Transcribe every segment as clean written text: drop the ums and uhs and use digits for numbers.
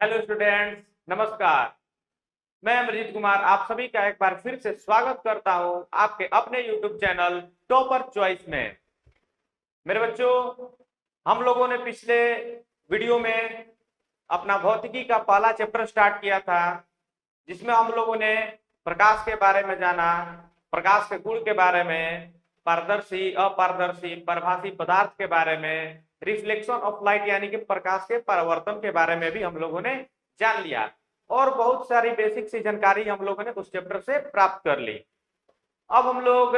Hello students, नमस्कार। मैं अमरजीत कुमार आप सभी का एक बार फिर से स्वागत करता हूं आपके अपने यूट्यूब चैनल टॉपर चॉइस में। मेरे बच्चों, हम लोगों ने पिछले वीडियो में अपना भौतिकी का पहला चैप्टर स्टार्ट किया था, जिसमें हम लोगों ने प्रकाश के बारे में जाना, प्रकाश के गुण के बारे में, पारदर्शी अपारदर्शी परभासी पदार्थ के बारे में, रिफ्लेक्शन ऑफ लाइट यानी कि प्रकाश के परावर्तन के बारे में भी हम लोगों ने जान लिया और बहुत सारी बेसिक सी जानकारी हम लोगों ने उस चैप्टर से प्राप्त कर ली। अब हम लोग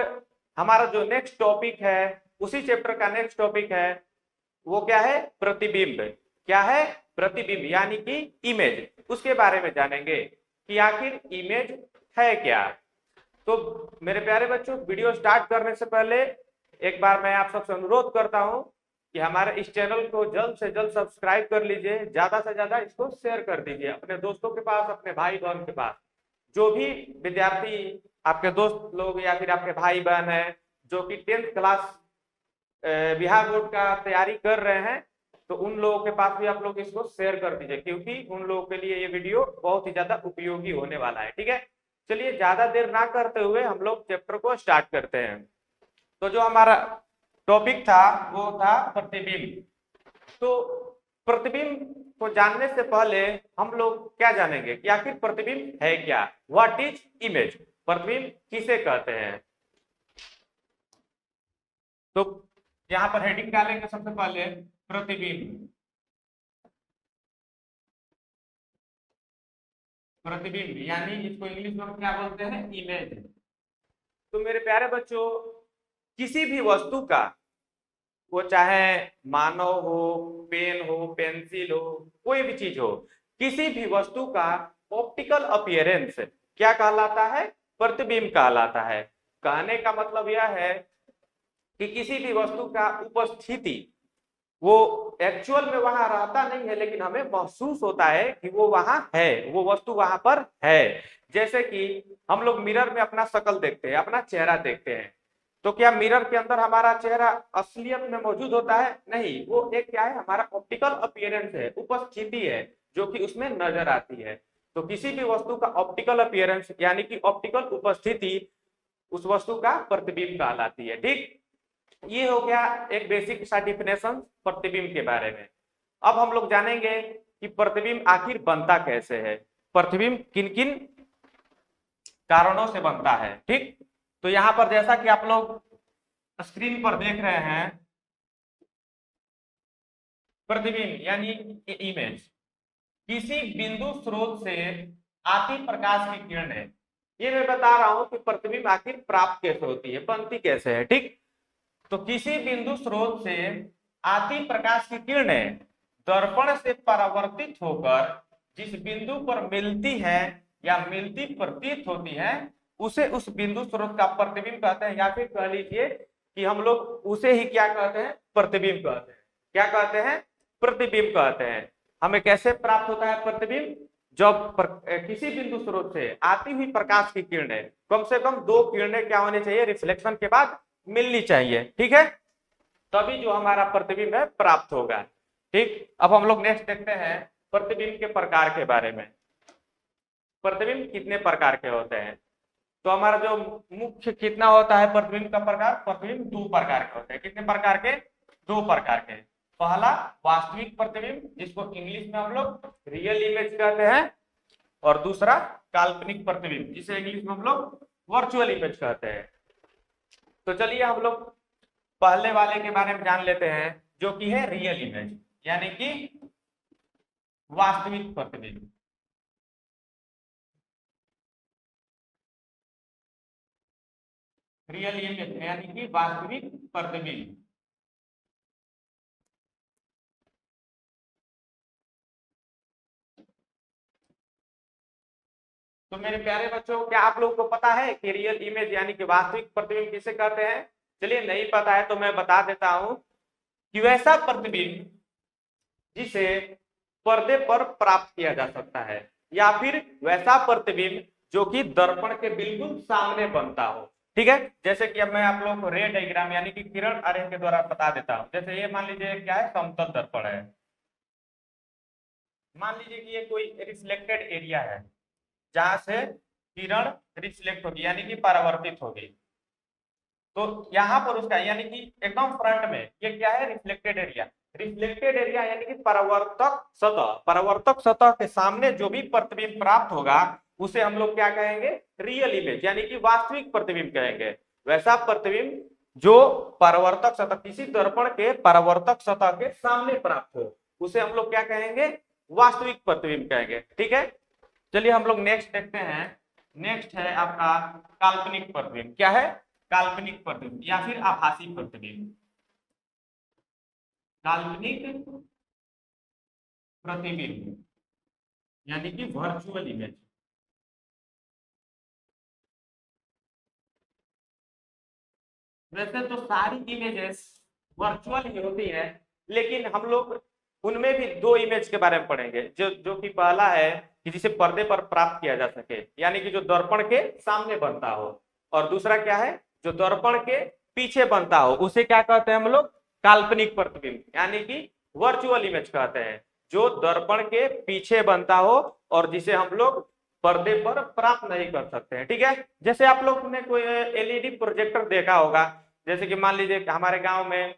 हमारा जो नेक्स्ट टॉपिक है, उसी चैप्टर का नेक्स्ट टॉपिक है, वो क्या है? प्रतिबिंब। क्या है? प्रतिबिंब यानी कि इमेज। उसके बारे में जानेंगे कि आखिर इमेज है क्या। तो मेरे प्यारे बच्चों, वीडियो स्टार्ट करने से पहले एक बार मैं आप सबसे अनुरोध करता हूं कि हमारे इस चैनल को जल्द से जल्द सब्सक्राइब कर लीजिए, ज्यादा से ज्यादा इसको शेयर कर दीजिए अपने दोस्तों के पास, अपने भाई बहन के पास। जो भी विद्यार्थी आपके दोस्त लोग या फिर आपके भाई बहन है जो कि 10th क्लास बिहार बोर्ड का तैयारी कर रहे हैं, तो उन लोगों के पास भी आप लोग इसको शेयर कर दीजिए, क्योंकि उन लोगों के लिए ये वीडियो बहुत ही ज्यादा उपयोगी होने वाला है। ठीक है, चलिए ज्यादा देर ना करते हुए हम लोग चैप्टर को स्टार्ट करते हैं। तो जो हमारा टॉपिक था वो था प्रतिबिंब। तो प्रतिबिंब को जानने से पहले हम लोग क्या जानेंगे कि आखिर प्रतिबिंब है क्या। What is image? प्रतिबिंब किसे कहते हैं? तो यहाँ पर हेडिंग डालेंगे सबसे पहले प्रतिबिंब। प्रतिबिंब यानी इसको इंग्लिश में क्या बोलते हैं? इमेज। तो मेरे प्यारे बच्चों, किसी भी वस्तु का, वो चाहे मानव हो, पेन हो, पेंसिल हो, कोई भी चीज हो, किसी भी वस्तु का ऑप्टिकल अपीयरेंस क्या कहलाता है? प्रतिबिंब कहलाता है। कहने का मतलब यह है कि किसी भी वस्तु का उपस्थिति, वो एक्चुअल में वहां रहता नहीं है, लेकिन हमें महसूस होता है कि वो वहां है, वो वस्तु वहां पर है। जैसे कि हम लोग मिरर में अपना शक्ल देखते हैं, अपना चेहरा देखते हैं, तो क्या मिरर के अंदर हमारा चेहरा असलियत में मौजूद होता है? नहीं, वो एक क्या है? हमारा ऑप्टिकल अपीयरेंस है, उपस्थिति है जो कि उसमें नजर आती है। तो किसी भी वस्तु का ऑप्टिकल अपीयरेंस यानी कि ऑप्टिकल उपस्थिति उस वस्तु का प्रतिबिंब कहलाती है। ठीक, ये हो गया एक बेसिक सा डिफिनेशन प्रतिबिंब के बारे में। अब हम लोग जानेंगे कि प्रतिबिंब आखिर बनता कैसे है, प्रतिबिंब किन किन कारणों से बनता है। ठीक, तो यहां पर जैसा कि आप लोग स्क्रीन पर देख रहे हैं, प्रतिबिंब यानी इमेज किसी बिंदु स्रोत से आती प्रकाश की किरण है। ये मैं बता रहा हूं कि प्रतिबिंब आखिर प्राप्त कैसे होती है, बनती कैसे है। ठीक, तो किसी बिंदु स्रोत से आती प्रकाश की किरणें दर्पण से परावर्तित होकर जिस बिंदु पर मिलती है या मिलती प्रतीत होती है, उसे उस बिंदु स्रोत का प्रतिबिंब कहते हैं, या फिर कह लीजिए कि हम लोग उसे ही क्या कहते हैं? प्रतिबिंब कहते हैं। क्या कहते हैं? प्रतिबिंब कहते हैं। हमें कैसे प्राप्त होता है प्रतिबिंब? जब किसी बिंदु स्रोत से आती हुई प्रकाश की किरणें, कम से कम दो किरणें क्या होनी चाहिए? रिफ्लेक्शन के बाद मिलनी चाहिए। ठीक है, तभी जो हमारा प्रतिबिंब है प्राप्त होगा। ठीक, अब हम लोग नेक्स्ट देखते हैं प्रतिबिंब के प्रकार के बारे में। प्रतिबिंब कितने प्रकार के होते हैं? तो हमारा जो मुख्य कितना होता है प्रतिबिंब का प्रकार? प्रतिबिंब दो प्रकार के होते हैं। कितने प्रकार के? दो प्रकार के। पहला वास्तविक प्रतिबिंब, जिसको इंग्लिश में हम लोग रियल इमेज कहते हैं, और दूसरा काल्पनिक प्रतिबिंब, जिसे इंग्लिश में हम लोग वर्चुअल इमेज कहते हैं। तो चलिए हम लोग पहले वाले के बारे में जान लेते हैं, जो कि है रियल इमेज यानी कि वास्तविक प्रतिबिंब। रियल इमेज यानी कि वास्तविक प्रतिबिंब। तो मेरे प्यारे बच्चों, क्या आप लोगों को पता है कि रियल इमेज यानी कि वास्तविक प्रतिबिंब किसे कहते हैं? चलिए, नहीं पता है तो मैं बता देता हूं कि वैसा प्रतिबिंब जिसे पर्दे पर प्राप्त किया जा सकता है, या फिर वैसा प्रतिबिंब जो कि दर्पण के बिल्कुल सामने बनता हो। ठीक है, जैसे कि अब मैं आप लोगों को रे डायग्राम यानी कि किरण आरेख के द्वारा बता देता हूं। जैसे ये मान लीजिए क्या है? समतल दर्पण है, मान लीजिए कि ये कोई रिफ्लेक्टेड एरिया है जहां से किरण रिफ्लेक्ट होगी यानी कि परावर्तित होगी। तो यहाँ पर उसका यानी कि एकदम फ्रंट में ये क्या है, रिफ्लेक्टेड एरिया। रिफ्लेक्टेड एरिया यानी कि परावर्तक सतह के सामने जो भी प्रतिबिंब प्राप्त होगा उसे हम लोग क्या कहेंगे, रियल इमेज यानी कि वास्तविक प्रतिबिंब कहेंगे। वैसा प्रतिबिंब जो परावर्तक सतह, किसी दर्पण के परावर्तक सतह के सामने प्राप्त हो उसे हम लोग क्या कहेंगे, वास्तविक प्रतिबिंब कहेंगे। ठीक है, चलिए हम लोग नेक्स्ट देखते हैं। नेक्स्ट है आपका काल्पनिक प्रतिबिंब। क्या है, काल्पनिक प्रतिबिंब या फिर आभासी प्रतिबिंब। काल्पनिक प्रतिबिंब यानी कि वर्चुअल इमेज। वैसे तो सारी इमेजेस वर्चुअल ही होती है, लेकिन हम लोग उनमें भी दो इमेज के बारे में पढ़ेंगे, जो जो कि पहला है कि जिसे पर्दे पर प्राप्त किया जा सके यानी कि जो दर्पण के सामने बनता हो, और दूसरा क्या है, जो दर्पण के पीछे बनता हो उसे क्या कहते हैं हम लोग, काल्पनिक प्रतिबिंब यानी कि वर्चुअल इमेज कहते हैं। जो दर्पण के पीछे बनता हो और जिसे हम लोग पर्दे पर प्राप्त नहीं कर सकते हैं। ठीक है, जैसे आप लोग ने कोई एलईडी प्रोजेक्टर देखा होगा, जैसे कि मान लीजिए कि हमारे गांव में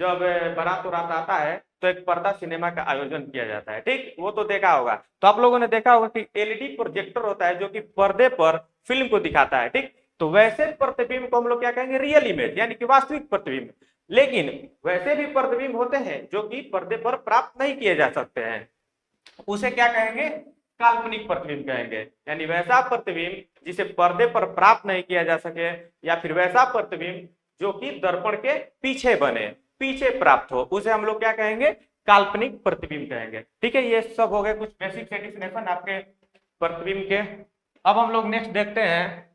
जब बारात उरात आता है तो एक पर्दा सिनेमा का आयोजन किया जाता है। ठीक, वो तो देखा होगा। तो आप लोगों ने देखा होगा कि एलईडी प्रोजेक्टर होता है जो कि पर्दे पर फिल्म को दिखाता है। ठीक, तो वैसे प्रतिबिंब को हम लोग क्या कहेंगे, रियल इमेज यानी कि वास्तविक प्रतिबिंब। लेकिन वैसे भी प्रतिबिंब होते हैं जो कि पर्दे पर प्राप्त नहीं किए जा सकते हैं, उसे क्या कहेंगे, काल्पनिक प्रतिबिंब कहेंगे। यानी वैसा प्रतिबिंब जिसे पर्दे पर प्राप्त नहीं किया जा सके, या फिर वैसा प्रतिबिंब जो कि दर्पण के पीछे बने, पीछे प्राप्त हो, उसे हम लोग क्या कहेंगे, काल्पनिक प्रतिबिंब कहेंगे। ठीक है, ये सब हो गए कुछ बेसिक डेफिनेशन आपके प्रतिबिंब के। अब हम लोग नेक्स्ट देखते हैं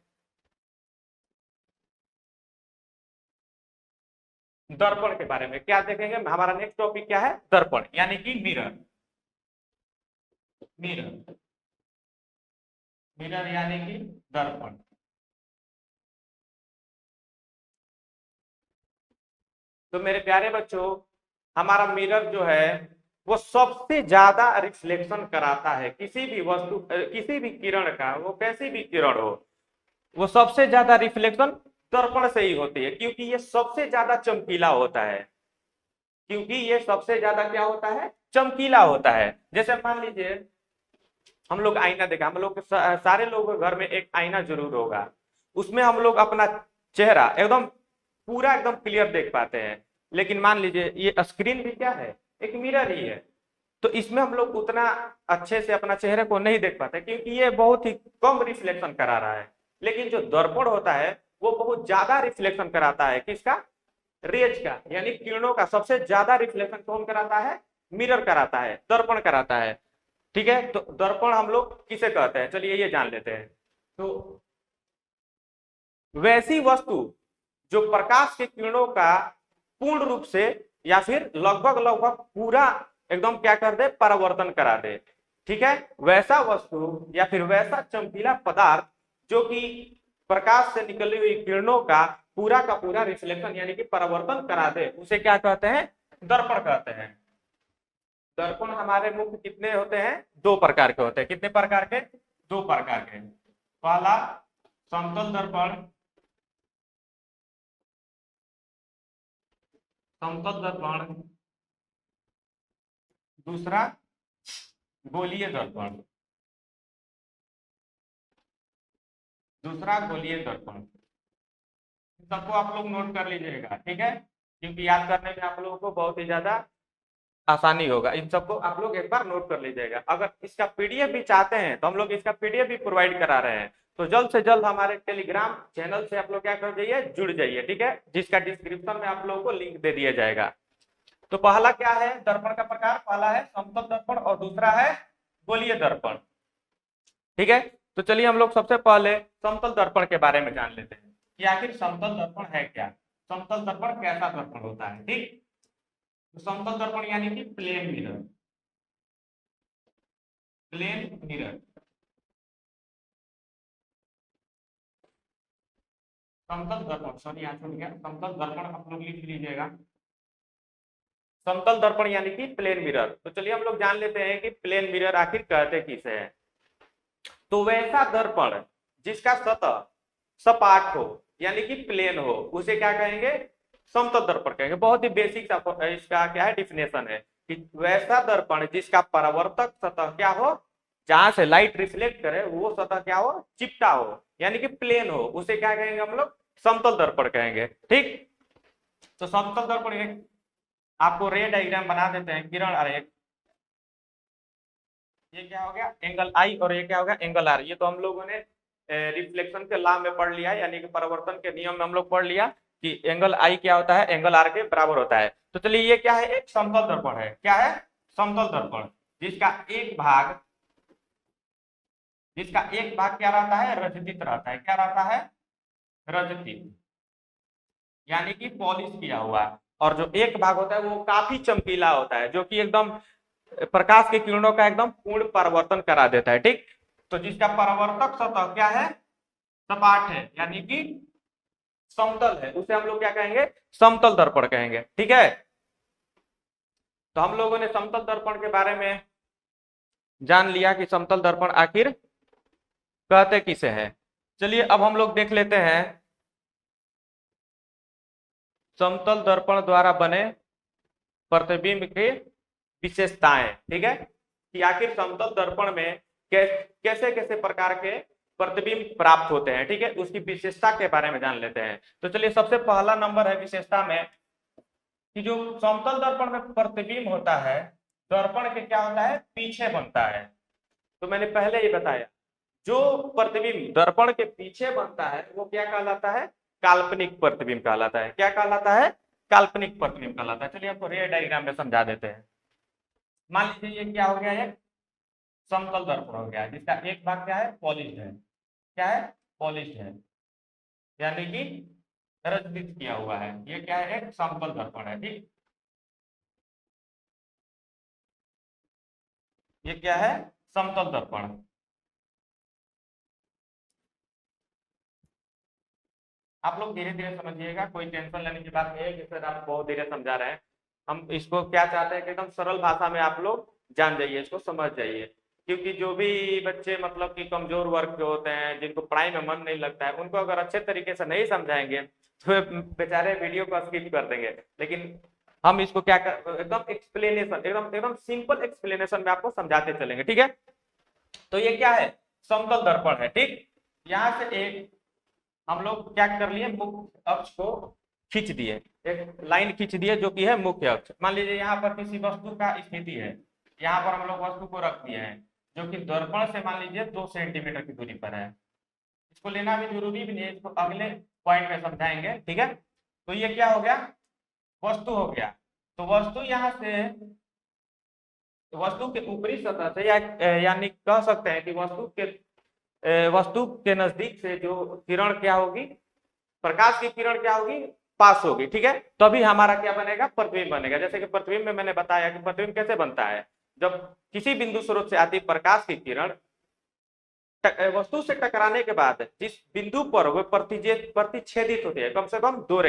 दर्पण के बारे में। क्या देखेंगे, हमारा नेक्स्ट टॉपिक क्या है, दर्पण यानी कि मिरर। मिरर, मिरर यानी कि दर्पण। तो मेरे प्यारे बच्चों, हमारा मिरर जो है वो सबसे ज्यादा रिफ्लेक्शन कराता है किसी भी वस्तु, किसी भी किरण का, वो कैसी भी किरण हो, वो सबसे ज्यादा रिफ्लेक्शन दर्पण से ही होती है, क्योंकि ये सबसे ज्यादा चमकीला होता है। क्योंकि ये सबसे ज्यादा क्या होता है, चमकीला होता है। जैसे मान लीजिए हम लोग आईना देखा, हम लोग सारे लोगों के घर में एक आईना जरूर होगा, उसमें हम लोग अपना चेहरा एकदम पूरा एकदम क्लियर देख पाते हैं। लेकिन मान लीजिए ये स्क्रीन भी क्या है, एक मिरर ही है, तो इसमें हम लोग उतना अच्छे से अपना चेहरे को नहीं देख पाते क्योंकि ये बहुत ही कम रिफ्लेक्शन करा रहा है। लेकिन जो दर्पण होता है वो बहुत ज्यादा रिफ्लेक्शन कराता है, किसका, रेज का, यानी किरणों का सबसे ज्यादा रिफ्लेक्शन कौन कराता है, मिरर कराता है, दर्पण कराता है। ठीक है, तो दर्पण हम लोग किसे कहते हैं, चलिए ये जान लेते हैं। तो वैसी वस्तु जो प्रकाश के किरणों का पूर्ण रूप से या फिर लगभग लगभग पूरा एकदम क्या कर दे, परावर्तन करा दे। ठीक है, वैसा वस्तु या फिर वैसा चमकीला पदार्थ जो कि प्रकाश से निकली हुई किरणों का पूरा रिफ्लेक्शन यानी कि परावर्तन करा दे, उसे क्या कहते हैं, दर्पण कहते हैं। दर्पण हमारे मुख्य कितने होते हैं, दो प्रकार के होते हैं। कितने प्रकार के, दो प्रकार के। पहला समतल दर्पण, समतल दर्पण। दूसरा गोलीय दर्पण, दूसरा गोलीय दर्पण। सबको आप लोग नोट कर लीजिएगा, ठीक है, क्योंकि याद करने में आप लोगों को बहुत ही ज्यादा आसानी होगा। इन सबको आप लोग एक बार नोट कर लीजिएगा। अगर इसका पीडीएफ भी चाहते हैं तो हम लोग इसका पीडीएफ भी प्रोवाइड करा रहे हैं, तो जल्द से जल्द हमारे टेलीग्राम चैनल से आप लोग क्या कर जाइए, जुड़ जाइए। ठीक है, जिसका डिस्क्रिप्शन में आप लोगों को लिंक दे दिया जाएगा। तो पहला क्या है दर्पण का प्रकार, पहला है समतल दर्पण और दूसरा है गोलीय दर्पण। ठीक है, तो चलिए हम लोग सबसे पहले समतल दर्पण के बारे में जान लेते हैं कि आखिर समतल दर्पण है क्या, समतल दर्पण कैसा दर्पण होता है। ठीक, तो समतल दर्पण यानी कि प्लेन मिरर, प्लेन मिरर। समतल दर्पण, सॉरी यहाँ छूट गया, समतल दर्पण आप लोग लिख लीजिएगा। समतल दर्पण यानी कि प्लेन मिरर। तो चलिए हम लोग जान लेते हैं कि प्लेन मिरर आखिर कहते किसे हैं। तो वैसा दर्पण जिसका सतह सपाट हो यानी कि प्लेन हो उसे क्या कहेंगे, समतल दर्पण कहेंगे। बहुत ही बेसिक सा इसका क्या है डिफिनेशन है कि वैसा दर्पण जिसका परावर्तक सतह क्या हो, जहां से लाइट रिफ्लेक्ट करे वो सतह क्या हो, चिपटा हो यानी कि प्लेन हो, उसे क्या कहेंगे हम लोग, समतल दर्पण कहेंगे। ठीक, तो समतल दर्पण एक आपको रे डायग्राम बना देते हैं, किरण आरेख। ये क्या हो गया, एंगल आई, और ये क्या हो गया, एंगल आर। ये तो हम लोगों ने रिफ्लेक्शन के लॉ में पढ़ लिया है, यानी कि परावर्तन के नियम में हम लोग पढ़ लिया कि एंगल आई क्या होता है, एंगल आर के बराबर होता है। तो चलिए ये क्या है, एक समतल दर्पण है। क्या है, समतल दर्पण, जिसका एक भाग क्या रहता है, रजतित रहता है। क्या रहता है, रजतित यानी कि पॉलिश किया हुआ। और जो एक भाग होता है वो काफी चमकीला होता है, जो कि एकदम प्रकाश की किरणों का एकदम पूर्ण परावर्तन करा देता है। ठीक, तो जिसका परावर्तक सतह क्या है, सपाट है यानी कि समतल है, उसे हम लोग क्या कहेंगे, समतल दर्पण कहेंगे। ठीक है, तो हम लोगों ने समतल दर्पण के बारे में जान लिया कि समतल दर्पण आखिर कहते किसे हैं। चलिए अब हम लोग देख लेते हैं समतल दर्पण द्वारा बने प्रतिबिंब के विशेषताएं। ठीक है, कि आखिर समतल दर्पण में कैसे कैसे प्रकार के प्रतिबिंब प्राप्त होते हैं। ठीक है, उसकी विशेषता के बारे में जान लेते हैं। तो चलिए सबसे पहला नंबर है विशेषता में कि जो समतल दर्पण में प्रतिबिंब होता है, दर्पण के क्या होता है, पीछे बनता है। तो मैंने पहले ही बताया, जो प्रतिबिंब दर्पण के पीछे बनता है वो क्या कहलाता है, काल्पनिक प्रतिबिंब कहलाता है। क्या कहलाता है, काल्पनिक प्रतिबिंब कहलाता है। चलिए आपको रे डायग्राम में समझा देते हैं। मान लीजिए ये क्या हो गया, एक समतल दर्पण हो गया जिसका एक भाग क्या है, पॉलिश है। क्या है, पॉलिश है यानी कि रजतित किया हुआ है। ये क्या है, एक समतल दर्पण है। ठीक, ये क्या है, समतल दर्पण। आप लोग धीरे धीरे समझिएगा, कोई टेंशन लेने की बात नहीं है कि सर आप बहुत धीरे समझा रहे हैं। हम इसको क्या चाहते हैं कि एकदम सरल भाषा में आप लोग जान जाइए, इसको समझ जाइए। क्योंकि जो भी बच्चे मतलब कि कमजोर वर्ग के होते हैं, जिनको पढ़ाई में मन नहीं लगता है, उनको अगर अच्छे तरीके से नहीं समझाएंगे तो बेचारे वीडियो को स्किप कर देंगे। लेकिन हम इसको क्या कर, एकदम एक्सप्लेनेशन, एकदम एकदम सिंपल एक्सप्लेनेशन में आपको समझाते चलेंगे। ठीक है, तो ये क्या है, समतल दर्पण है। ठीक, यहाँ से एक हम लोग क्या कर लिए, मुख्य अक्ष को खींच दिए, एक लाइन खींच दिए जो कि है मुख्य अक्ष। मान लीजिए यहाँ पर किसी वस्तु का स्थिति है, यहाँ पर हम लोग वस्तु को रख दिए हैं जो कि दर्पण से मान लीजिए 2 सेंटीमीटर की दूरी पर है। इसको लेना भी जरूरी भी नहीं है, इसको अगले पॉइंट में समझाएंगे। ठीक है, तो ये क्या हो गया, वस्तु हो गया। तो वस्तु यहाँ से, वस्तु के ऊपरी सतह से यानी कह सकते हैं कि वस्तु के नजदीक से जो किरण क्या होगी, प्रकाश की किरण क्या होगी, पास होगी। ठीक है, तभी हमारा क्या बनेगा, प्रतिबिंब बनेगा। जैसे कि प्रतिबिंब में मैंने बताया कि प्रतिबिंब कैसे बनता है, जब किसी बिंदु स्रोत से आती प्रकाश की किरण वस्तु से टकराने के बाद जिस बिंदु पर वो प्रतिच्छेदित होती है, कम से कम दो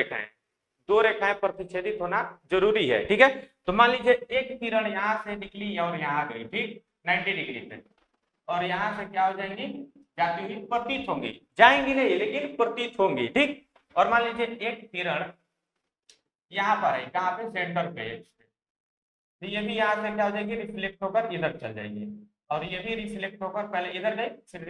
रेखाएं प्रतिच्छेदित होना जरूरी है। ठीक है, तो मान लीजिए एक किरण यहाँ से निकली और यहाँ गई, ठीक 90 डिग्री पे, और यहाँ से क्या हो जाएंगी, जाती हुई प्रतीत होंगी, जाएंगी नहीं लेकिन प्रतीत होंगी। ठीक, और मान लीजिए एक किरण यहाँ पर है, कहाँ पे, सेंटर पे, तो ये भी यहाँ से क्या हो जाएगी, रिफ्लेक्ट होकर इधर चल जाएगी, और ये भी रिफ्लेक्ट होकर पहले इधर गई, फिर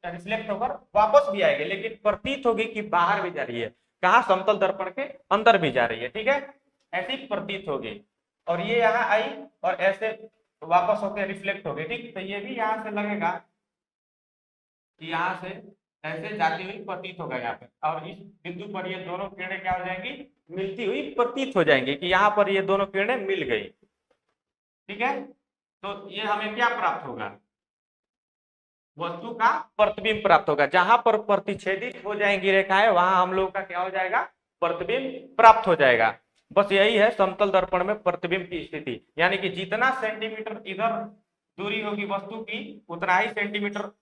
रिफ्लेक्ट होकर वापस भी आएगी, लेकिन प्रतीत होगी कि बाहर भी जा रही है, कहाँ, समतल दर्पण के अंदर भी जा रही है। ठीक है, ऐसी प्रतीत होगी, और ये यहाँ आई और ऐसे वापस होकर रिफ्लेक्ट हो गई। ठीक, तो ये भी यहाँ से लगेगा कि यहाँ से ऐसे जाती हुई प्रतीत होगा यहाँ पे, और इस बिंदु पर ये दोनों किरणें क्या हो जाएंगी, मिलती हुई प्रतीत हो जाएंगी कि यहाँ पर ये दोनों किरणें मिल गई। ठीक है, तो ये हमें क्या प्राप्त होगा, वस्तु का प्रतिबिंब प्राप्त होगा। जहां पर प्रतिच्छेदित हो जाएंगी रेखाएं वहां हम लोग का क्या हो जाएगा, प्रतिबिंब प्राप्त हो जाएगा। बस यही है समतल दर्पण में प्रतिबिंब की स्थिति, यानी कि जितना सेंटीमीटर इधर दूरी होगी वस्तु की, उतना ही सेंटीमीटर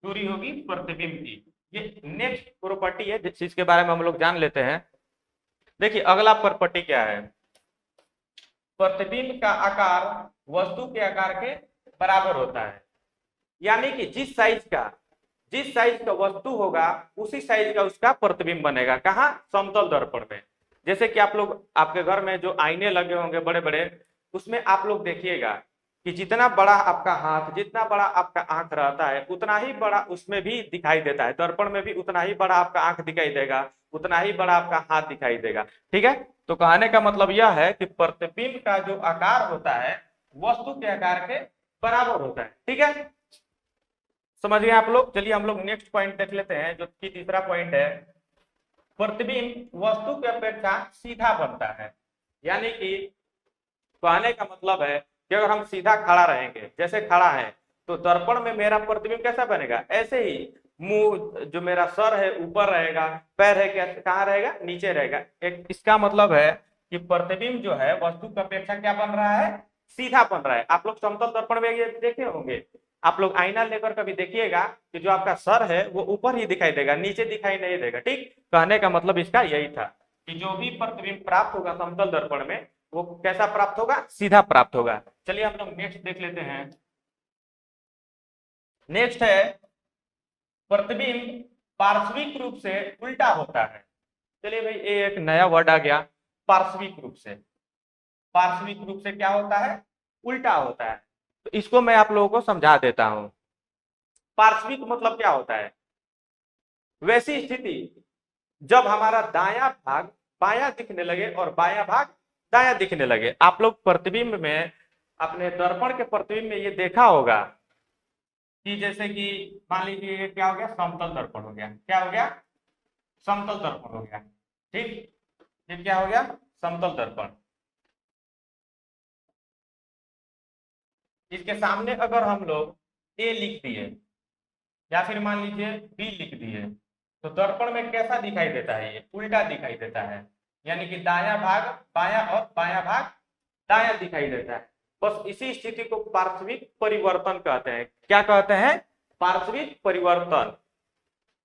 दूरी होगी प्रतिबिंब की। ये नेक्स्ट प्रॉपर्टी है जिसके बारे में हम लोग जान लेते हैं। देखिए अगला प्रॉपर्टी क्या है, प्रतिबिंब का आकार वस्तु के आकार के बराबर होता है। यानी कि जिस साइज का वस्तु होगा उसी साइज का उसका प्रतिबिंब बनेगा। कहाँ? समतल दर्पण में। जैसे कि आप लोग आपके घर में जो आईने लगे होंगे बड़े बड़े, उसमें आप लोग देखिएगा कि जितना बड़ा आपका हाथ, जितना बड़ा आपका आंख रहता है उतना ही बड़ा उसमें भी दिखाई देता है। दर्पण में भी उतना ही बड़ा आपका आंख दिखाई देगा, उतना ही बड़ा आपका हाथ दिखाई देगा। ठीक है, तो कहने का मतलब यह है कि प्रतिबिंब का जो आकार होता है वस्तु के आकार के बराबर होता है। ठीक है, समझ गए आप लोग। चलिए हम लोग नेक्स्ट पॉइंट देख लेते हैं, जो कि तीसरा पॉइंट है, प्रतिबिंब वस्तु की अपेक्षा सीधा बनता है। यानी कि कहने का मतलब है कि अगर हम सीधा खड़ा रहेंगे, जैसे खड़ा है, तो दर्पण में मेरा प्रतिबिंब कैसा बनेगा? ऐसे ही मुंह, जो मेरा सर है ऊपर रहेगा, पैर है क्या कहाँ रहेगा? नीचे रहेगा। एक इसका मतलब है कि प्रतिबिंब जो है वस्तु की अपेक्षा क्या बन रहा है? सीधा बन रहा है। आप लोग समतल दर्पण में ये देखे होंगे, आप लोग आईना लेकर कभी देखिएगा कि जो आपका सर है वो ऊपर ही दिखाई देगा, नीचे दिखाई नहीं देगा। ठीक, कहने का मतलब इसका यही था कि जो भी प्रतिबिंब प्राप्त होगा समतल दर्पण में वो कैसा प्राप्त होगा? सीधा प्राप्त होगा। चलिए हम लोग नेक्स्ट देख लेते हैं। नेक्स्ट है, प्रतिबिंब पार्श्विक रूप से उल्टा होता है। चलिए भाई, ये एक नया वर्ड आ गया, पार्श्विक रूप से। पार्श्विक रूप से क्या होता है? उल्टा होता है। तो इसको मैं आप लोगों को समझा देता हूं। पार्श्विक मतलब क्या होता है? वैसी स्थिति जब हमारा दायां भाग बायां दिखने लगे और बायां भाग दायां दिखने लगे। आप लोग प्रतिबिंब में, अपने दर्पण के प्रतिबिंब में ये देखा होगा कि जैसे कि मान लीजिए ये क्या हो गया? समतल दर्पण हो गया। क्या हो गया? समतल दर्पण हो गया। ठीक, ये क्या हो गया? समतल दर्पण। इसके सामने अगर हम लोग ए लिख दिए या फिर मान लीजिए बी लिख दिए, तो दर्पण में कैसा दिखाई देता है? ये उल्टा दिखाई देता है। यानी कि दायां भाग बायां और बायां भाग दायां दिखाई देता है। बस इसी स्थिति को पार्श्विक परिवर्तन कहते हैं। क्या कहते हैं? पार्श्विक परिवर्तन।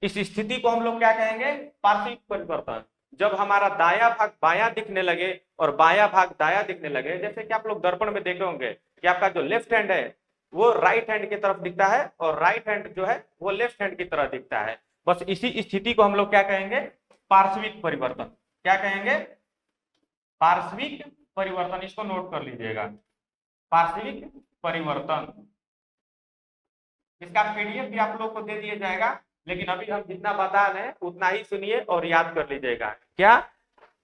इस स्थिति को हम लोग क्या कहेंगे? पार्श्विक परिवर्तन। जब हमारा दायां भाग बायां दिखने लगे और बायां भाग दायां दिखने लगे, जैसे कि आप लोग दर्पण में देखे होंगे कि आपका जो लेफ्ट हैंड है वो राइट हैंड की तरफ दिखता है और राइट हैंड जो है वो लेफ्ट हैंड की तरह दिखता है। बस इसी स्थिति को हम लोग क्या कहेंगे? पार्श्विक परिवर्तन। क्या कहेंगे? पार्श्विक परिवर्तन। इसको नोट कर लीजिएगा, पार्श्विक परिवर्तन। इसका पीडीएफ भी आप लोग को दे दिया जाएगा, लेकिन अभी हम जितना बता रहे हैं उतना ही सुनिए और याद कर लीजिएगा। क्या?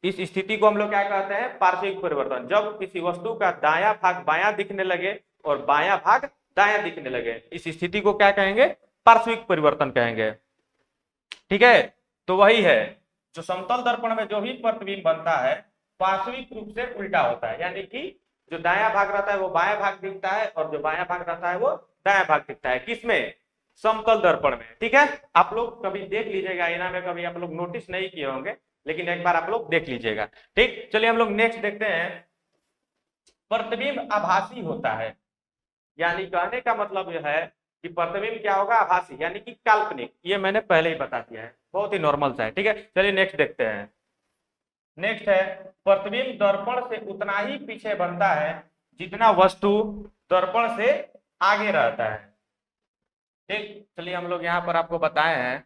इस स्थिति को हम लोग क्या कहते हैं? पार्श्विक परिवर्तन। जब किसी वस्तु का दायां भाग बायां दिखने लगे और बायां भाग दायां दिखने लगे, इस स्थिति को क्या कहेंगे? पार्श्विक परिवर्तन कहेंगे। ठीक है, तो वही है, जो समतल दर्पण में जो भी प्रतिबिंब बनता है पार्श्विक रूप से उल्टा होता है। यानी कि जो दायां भाग रहता है वो बायां भाग दिखता है और जो बायां भाग रहता है वो दायां भाग दिखता है। किसमें? समतल दर्पण में। ठीक है, आप लोग कभी देख लीजिएगा आईना में, कभी आप लोग नोटिस नहीं किए होंगे, लेकिन एक बार आप लोग देख लीजिएगा। ठीक, चलिए हम लोग नेक्स्ट देखते हैं। प्रतिबिंब आभासी होता है। यानी कहने का मतलब यह है कि प्रतिबिंब क्या होगा? आभासी, यानी कि काल्पनिक। ये मैंने पहले ही बता दिया है, बहुत ही नॉर्मल सा है। ठीक है, चलिए नेक्स्ट देखते हैं। नेक्स्ट है, प्रतिबिंब दर्पण से उतना ही पीछे बनता है जितना वस्तु दर्पण से आगे रहता है। ठीक, चलिए हम लोग यहाँ पर आपको बताए हैं।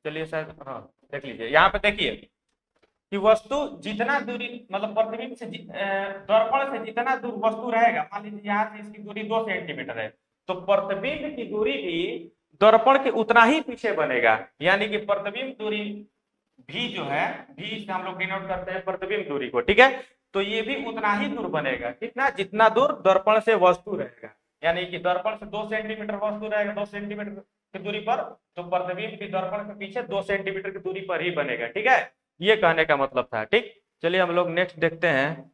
चलिए सर, हाँ देख लीजिए, यहाँ पे देखिए कि वस्तु जितना दूरी, मतलब प्रतिबिंब से दर्पण से जितना दूर वस्तु रहेगा, मान लीजिए यहाँ से इसकी दूरी 2 सेंटीमीटर है, तो प्रतिबिंब की दूरी भी दर्पण के उतना ही पीछे बनेगा। यानी कि प्रतिबिंब दूरी भी जो है, भी से हम लोग डिनोट करते हैं प्रतिबिंब दूरी को। ठीक है, तो ये भी उतना ही दूर बनेगा। कितना? जितना दूर दर्पण से वस्तु रहेगा। यानी कि दर्पण से 2 सेंटीमीटर वस्तु रहेगा, 2 सेंटीमीटर की दूरी पर, तो प्रतिबिंब भी दर्पण के पीछे 2 सेंटीमीटर की दूरी पर ही बनेगा। ठीक है, ये कहने का मतलब था। ठीक, चलिए हम लोग नेक्स्ट देखते हैं।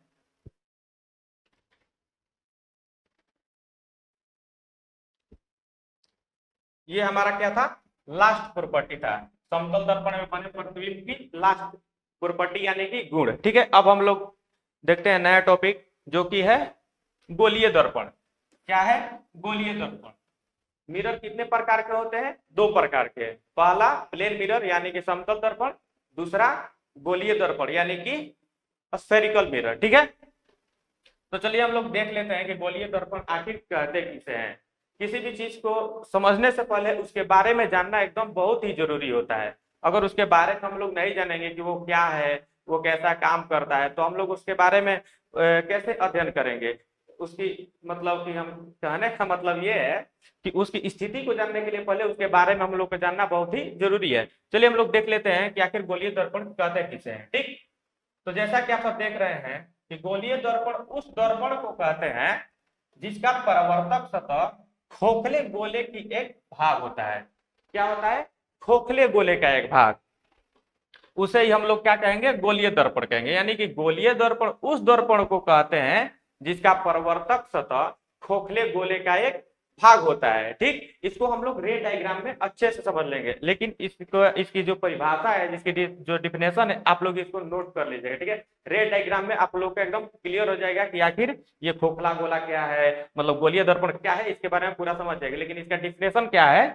ये हमारा क्या था? लास्ट प्रॉपर्टी था, समतल दर्पण में बने प्रतिबिंब की लास्ट प्रॉपर्टी, यानी कि गुण। ठीक है, अब हम लोग देखते हैं नया टॉपिक, जो कि है गोलीय दर्पण। क्या है? गोलीय दर्पण। मिरर कितने प्रकार के होते हैं? 2 प्रकार के। पहला प्लेन मिरर यानी कि समतल दर्पण, दूसरा गोलीय दर्पण यानी कि स्फेरिकल मिरर। ठीक है, तो चलिए हम लोग देख लेते हैं कि गोलीय दर्पण आखिर कहते किसे हैं। किसी भी चीज को समझने से पहले उसके बारे में जानना एकदम बहुत ही जरूरी होता है। अगर उसके बारे में हम लोग नहीं जानेंगे कि वो क्या है, वो कैसा काम करता है, तो हम लोग उसके बारे में कैसे अध्ययन करेंगे। उसकी मतलब कि हम कहने का मतलब ये है कि उसकी स्थिति को जानने के लिए पहले उसके बारे में हम लोग को जानना बहुत ही जरूरी है। चलिए हम लोग देख लेते हैं कि आखिर गोलीय दर्पण कहते किसे हैं। ठीक, तो जैसा कि आप सब देख रहे हैं कि गोलीय दर्पण उस दर्पण को कहते हैं जिसका परावर्तक सतह खोखले गोले की एक भाग होता है। क्या होता है? खोखले गोले का एक भाग, उसे ही हम लोग क्या कहेंगे? गोलीय दर्पण कहेंगे। यानी कि गोलीय दर्पण उस दर्पण को कहते हैं जिसका परावर्तक सतह खोखले गोले का एक भाग होता है। ठीक, इसको हम लोग रे डायग्राम में अच्छे से समझ लेंगे, लेकिन इसको इसकी जो परिभाषा है, जिसकी जो डिफिनेशन है, आप लोग इसको नोट कर लीजिएगा। ठीक है, रे डायग्राम में आप लोग को एकदम क्लियर हो जाएगा कि आखिर ये खोखला गोला क्या है, मतलब गोलीय दर्पण क्या है, इसके बारे में पूरा समझ जाएगा। लेकिन इसका डिफिनेशन क्या है?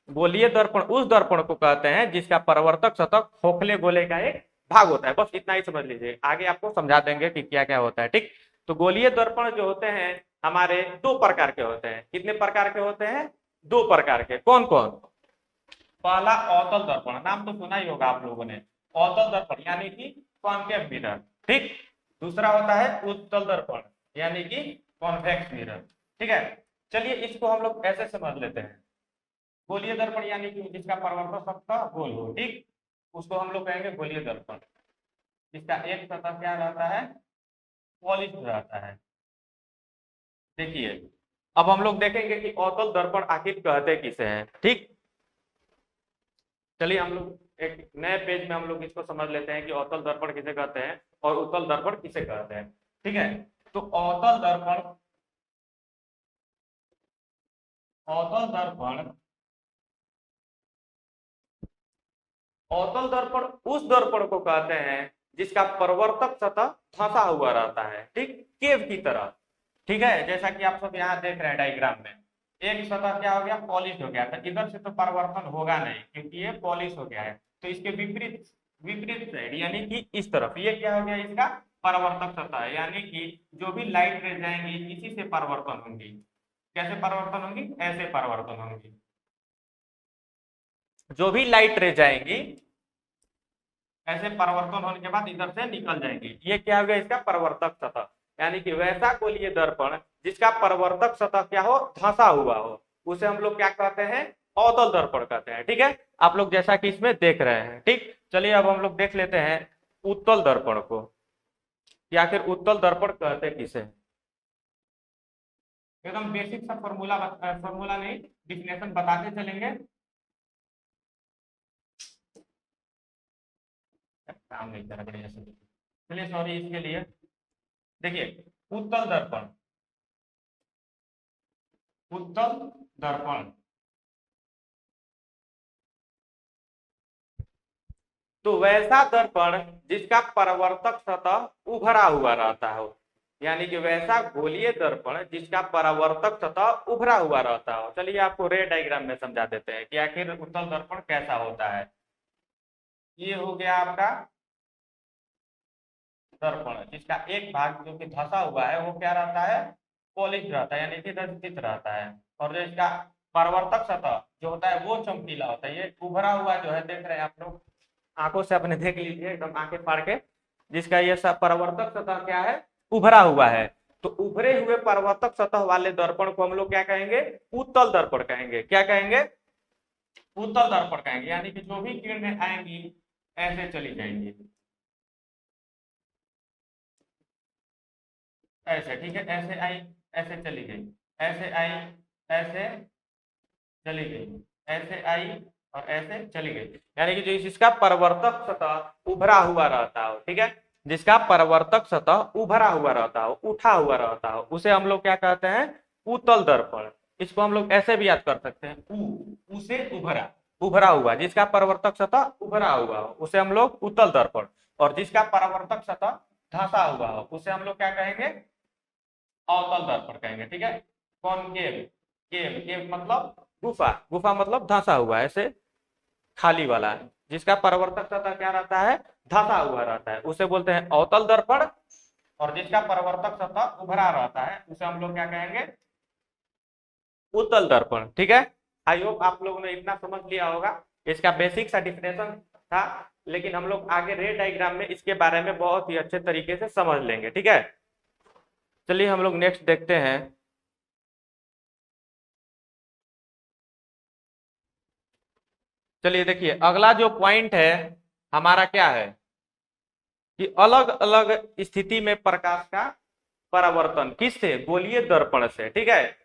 गोलीय दर्पण उस दर्पण को कहते हैं जिसका परावर्तक सतह खोखले गोले का एक भाग होता है। बस इतना ही समझ लीजिए, आगे आपको समझा देंगे कि क्या क्या होता है। ठीक, तो गोलीय दर्पण जो होते हैं हमारे दो प्रकार के होते हैं। कितने प्रकार के होते हैं? दो प्रकार के। कौन कौन? पहला अवतल दर्पण, नाम तो सुना ही होगा आप लोगों ने, अवतल दर्पण यानी कि कॉनकेव मिरर। ठीक, दूसरा होता है उत्तल दर्पण यानी कि कॉन्वेक्स मिरर। ठीक है, चलिए इसको हम लोग ऐसे समझ लेते हैं। गोलीय दर्पण यानी कि जिसका परावर्तक सतह गोल हो। ठीक, उसको हम लोग कहेंगे गोलीय दर्पण। जिसका एक सतह क्या रहता है? पॉलिश रहता है। देखिए, अब हम लोग देखेंगे कि अवतल दर्पण आखिर कहते किसे हैं। ठीक, चलिए हम लोग एक नए पेज में हम लोग इसको समझ लेते हैं कि अवतल दर्पण किसे कहते हैं और उत्तल दर्पण किसे कहते हैं। ठीक है, तो अवतल दर्पण उस दर्पण को कहते हैं जिसका परावर्तक सतह धंसा हुआ रहता है। ठीक, केव की तरह। ठीक है, जैसा कि आप सब यहाँ देख रहे हैं डायग्राम में, एक सतह क्या हो गया? पॉलिश हो गया। तो इधर से तो परिवर्तन होगा नहीं क्योंकि ये पॉलिश हो गया है। तो इसके विपरीत विपरीत साइड यानी कि इस तरफ ये क्या हो गया? इसका परावर्तक सतह है। यानी कि जो भी लाइट रे जाएंगी इसी से परिवर्तन होंगी। कैसे परिवर्तन होंगी? ऐसे परिवर्तन होंगी। जो भी लाइट रे जाएंगी ऐसे परिवर्तन होने के बाद इधर से निकल जाएंगी। ये क्या हो गया? इसका परिवर्तक सतह। यानी कि वैसा गोलीय दर्पण जिसका परिवर्तक सतह क्या हो? धंसा हुआ हो, उसे हम लोग क्या कहते हैं? अवतल दर्पण कहते हैं। ठीक है, आप लोग जैसा कि इसमें देख रहे हैं। ठीक, चलिए अब हम लोग देख लेते हैं उत्तल दर्पण को कि आखिर उत्तल दर्पण कहते किसे। एकदम बेसिक सा फॉर्मूला फॉर्मूला नहीं, डिफिनेशन बताते चलेंगे। काम नहीं कर बढ़िया से। चलिए सॉरी इसके लिए। देखिए, उत्तल दर्पण, उत्तल दर्पण तो वैसा दर्पण जिसका परावर्तक सतह उभरा हुआ रहता हो। यानी कि वैसा गोलीय दर्पण जिसका परावर्तक सतह उभरा हुआ रहता हो। चलिए आपको रे डायग्राम में समझा देते हैं कि आखिर उत्तल दर्पण कैसा होता है। ये हो गया आपका दर्पण जिसका एक भाग जो कि धंसा हुआ है वो क्या रहता है? पॉलिश रहता है यानी कि दर्पित रहता है। और जो इसका परावर्तक सतह जो होता है वो चमकीला होता है। ये उभरा हुआ जो है, देख रहे हैं आप लोग आंखों से अपने देख लीजिए एकदम आंखें फाड़ के। जिसका ये सब परावर्तक सतह क्या है? उभरा हुआ है। तो उभरे हुए परावर्तक सतह वाले दर्पण को हम लोग क्या कहेंगे? उत्तल दर्पण कहेंगे। क्या कहेंगे? उत्तल दर्पण कहेंगे। यानी कि जो भी किरणें आएंगी ऐसे चली जाएंगी, ऐसे। ठीक है, ऐसे आई, ऐसे चली गई, ऐसे आई, ऐसे चली गई, ऐसे आई और ऐसे चली गई। यानी कि जो इसका परावर्तक सतह उभरा हुआ रहता हो। ठीक है, जिसका परावर्तक सतह उभरा हुआ रहता हो, उठा हुआ रहता हो, उसे हम लोग क्या कहते हैं? उत्तल दर्पण। इसको हम लोग ऐसे भी याद कर सकते हैं, उसे उभरा, उभरा हुआ जिसका परावर्तक सतह उभरा हुआ हो उसे हम लोग उत्तल दर्पण। और जिसका परावर्तक सतह धंसा हुआ हो उसे हम लोग क्या कहेंगे? अवतल दर्पण कहेंगे। ठीक है, कॉनकेव, केव केव मतलब गुफा, गुफा मतलब धंसा हुआ ऐसे खाली वाला, जिसका परावर्तक सतह क्या रहता है, धंसा हुआ रहता है, उसे बोलते हैं अवतल दर्पण। और जिसका परावर्तक सतह उभरा रहता है उसे हम लोग क्या कहेंगे, उत्तल दर्पण। ठीक है, आई होप आप लोगों ने इतना समझ लिया होगा। इसका बेसिक सा डिफिनेशन था, लेकिन हम लोग आगे रे डायग्राम में इसके बारे में बहुत ही अच्छे तरीके से समझ लेंगे। ठीक है, चलिए हम लोग नेक्स्ट देखते हैं। चलिए देखिए, अगला जो पॉइंट है हमारा क्या है कि अलग अलग स्थिति में प्रकाश का परावर्तन किससे, गोलीय दर्पण से। ठीक है,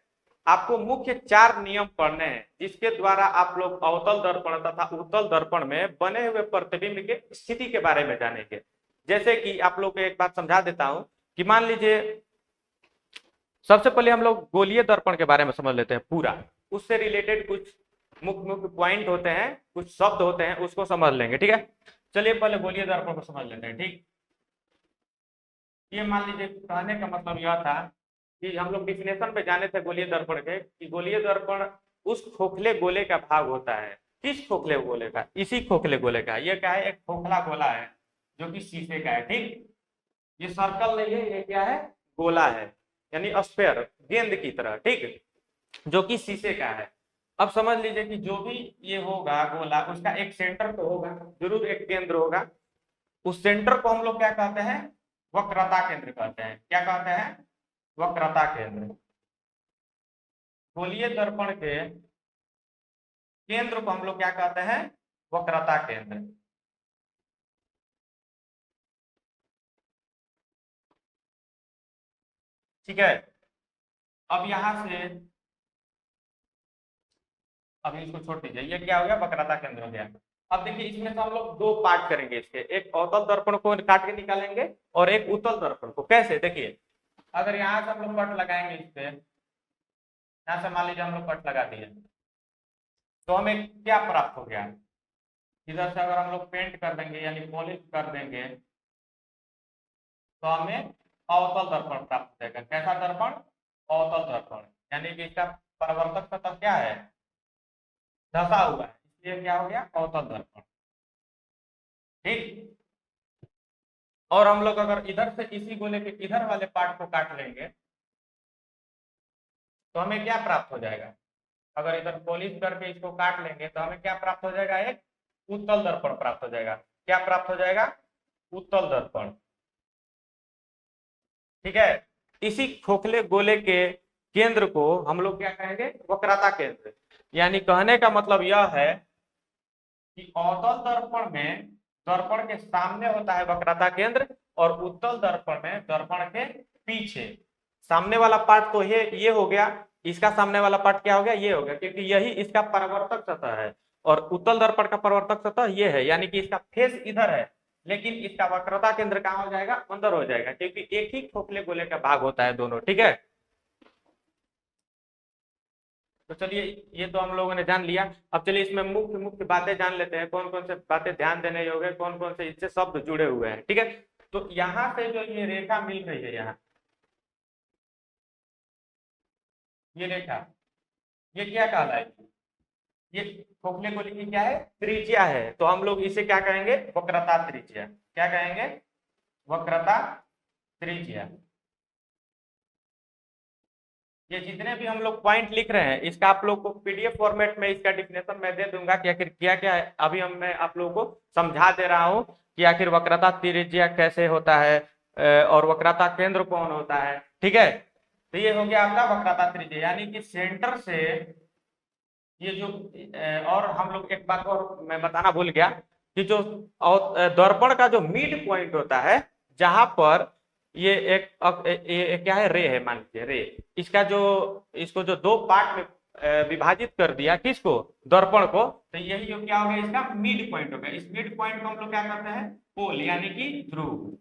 आपको मुख्य 4 नियम पढ़ने हैं जिसके द्वारा आप लोग अवतल दर्पण तथा उत्तल दर्पण में बने हुए प्रतिबिंब के स्थिति के बारे में जानेंगे। जैसे कि आप लोग को एक बात समझा देता हूं कि मान लीजिए, सबसे पहले हम लोग गोलीय दर्पण के बारे में समझ लेते हैं पूरा, उससे रिलेटेड कुछ मुख्य मुख्य पॉइंट होते हैं, कुछ शब्द होते हैं, उसको समझ लेंगे। ठीक है, चलिए पहले गोलीय दर्पण को समझ लेते हैं। ठीक, ये मान लीजिए कहने का मतलब यह था कि हम लोग डिफिनेशन पे जाने थे गोलीय दर्पण के, कि गोलीय दर्पण उस खोखले गोले का भाग होता है। किस खोखले गोले का, इसी खोखले गोले का। ये क्या है, एक खोखला गोला है जो कि शीशे का है। ठीक, ये सर्कल नहीं है, ये क्या है, गोला है, यानी स्फेयर, गेंद की तरह। ठीक, जो कि शीशे का है। अब समझ लीजिए कि जो भी ये होगा गोला, उसका एक सेंटर तो होगा, जरूर एक केंद्र होगा। उस सेंटर को हम लोग क्या कहते हैं, वक्रता केंद्र कहते हैं। क्या कहते हैं, वक्रता केंद्र। गोलीय दर्पण के केंद्र को हम लोग क्या कहते हैं, वक्रता केंद्र। ठीक है, अब यहां से, अभी इसको छोड़ दीजिए, ये क्या हो गया, वक्रता केंद्र हो गया। अब देखिए, इसमें से हम लोग 2 पार्ट करेंगे इसके, एक अवतल दर्पण को काट के निकालेंगे और एक उत्तल दर्पण को। कैसे, देखिए, अगर यहाँ से हम लोग कट लगाएंगे इस पे, यहाँ से मान लीजिए हम लोग कट लगा दिए, तो हमें क्या प्राप्त हो गया, इधर से अगर हम लोग पेंट कर देंगे यानी पॉलिश कर देंगे तो हमें अवतल दर्पण प्राप्त हो जाएगा। कैसा दर्पण, अवतल दर्पण, यानी कि इसका परावर्तक सतह क्या है, धंसा हुआ है, इसलिए क्या हो गया, अवतल दर्पण। ठीक, और हम लोग अगर इधर से इसी गोले के इधर वाले पार्ट को काट लेंगे तो हमें क्या प्राप्त हो जाएगा, अगर इधर पॉलिश करके इसको काट लेंगे तो हमें क्या प्राप्त हो जाएगा, एक उत्तल दर्पण प्राप्त हो जाएगा। क्या प्राप्त हो जाएगा, उत्तल दर्पण। ठीक है, इसी खोखले गोले के केंद्र को हम लोग क्या कहेंगे, वक्रता केंद्र। यानी कहने का मतलब यह है कि अवतल दर्पण में दर्पण के सामने होता है वक्रता केंद्र, और उत्तल दर्पण में दर्पण के पीछे। सामने वाला पार्ट तो ये हो गया, इसका सामने वाला पार्ट क्या हो गया, ये हो गया, क्योंकि यही इसका परावर्तक सतह है। और उत्तल दर्पण का परावर्तक सतह ये है, यानी कि इसका फेस इधर है, लेकिन इसका वक्रता केंद्र कहाँ हो जाएगा, अंदर हो जाएगा, क्योंकि एक ही खोखले गोले का भाग होता है दोनों। ठीक है, तो चलिए ये तो हम लोगों ने जान लिया। अब चलिए इसमें मुख्य मुख्य बातें जान लेते हैं, कौन कौन से बातें ध्यान देने योग्य, कौन कौन से इससे शब्द जुड़े हुए हैं। ठीक है, तो यहाँ से जो ये रेखा मिल रही है, यहाँ ये रेखा, ये क्या कहलाएगी, ये खोखले गोले की क्या है, त्रिज्या है। तो हम लोग इसे क्या कहेंगे, वक्रता त्रिज्या। क्या कहेंगे, वक्रता त्रिज्या। ये जितने भी हम लोग पॉइंट लिख रहे हैं, इसका आप लोग को पीडीएफ फॉर्मेट में इसका डिफिनेशन मैं दे दूंगा कि आखिर क्या क्या है। अभी मैं आप लोगों को समझा दे रहा हूं कि आखिर वक्रता त्रिज्या कैसे होता है और वक्रता केंद्र कौन होता है। ठीक है, तो ये हो गया आपका वक्रता त्रिज्या, यानी कि सेंटर से ये जो और हम लोग एक बात और मैं बताना भूल गया कि जो दर्पण का जो मिड पॉइंट होता है, जहां पर ये ये क्या है, रे है, मान लीजिए रे, इसका जो इसको जो 2 पार्ट में विभाजित कर दिया, किसको, दर्पण को, तो यही जो क्या हो गया, इसका मिड पॉइंट हो गया। इस मिड पॉइंट को हम लोग क्या करते हैं, पोल, यानी कि ध्रुव।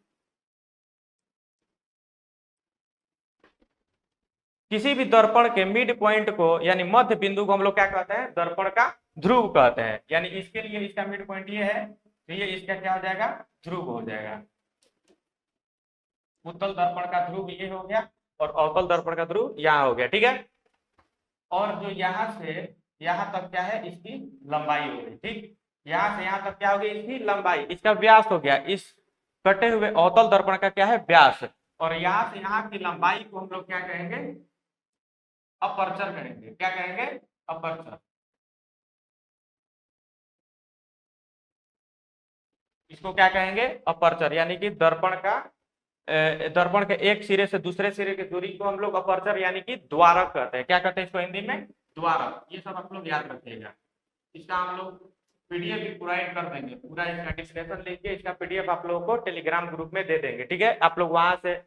किसी भी दर्पण के मिड पॉइंट को यानी मध्य बिंदु को हम लोग क्या कहते हैं, दर्पण का ध्रुव कहते हैं। यानी इसके लिए इसका मिड पॉइंट ये है, तो ये इसका क्या हो जाएगा, ध्रुव हो जाएगा। उत्तल दर्पण का ध्रुव ये हो गया और अवतल दर्पण का ध्रुव यहाँ हो गया। ठीक है, और जो यहाँ से यहाँ तक क्या है, इसकी लंबाई हो गई। ठीक, यहां से यहां तक क्या होगी इसकी लंबाई, इसका व्यास हो गया, इस कटे हुए अवतल दर्पण का क्या है व्यास, और यहां से यहां की लंबाई को हम लोग क्या कहेंगे अपर्चर कहेंगे। क्या कहेंगे अपर्चर। इसको क्या कहेंगे अपर्चर, यानी कि दर्पण का दर्पण के एक सिरे से दूसरे सिरे की दूरी को हम लोग अपर्चर यानी कि द्वारक कहते हैं। क्या कहते हैं इसको हिंदी में द्वारक। ये सब आप लोग याद रखिएगा। इसका हम लोग पीडीएफ भी प्रोवाइड कर देंगे, पूरा इसका डिस्कशन लेके इसका पीडीएफ आप लोगों को टेलीग्राम ग्रुप में दे देंगे। ठीक है, आप लोग वहां से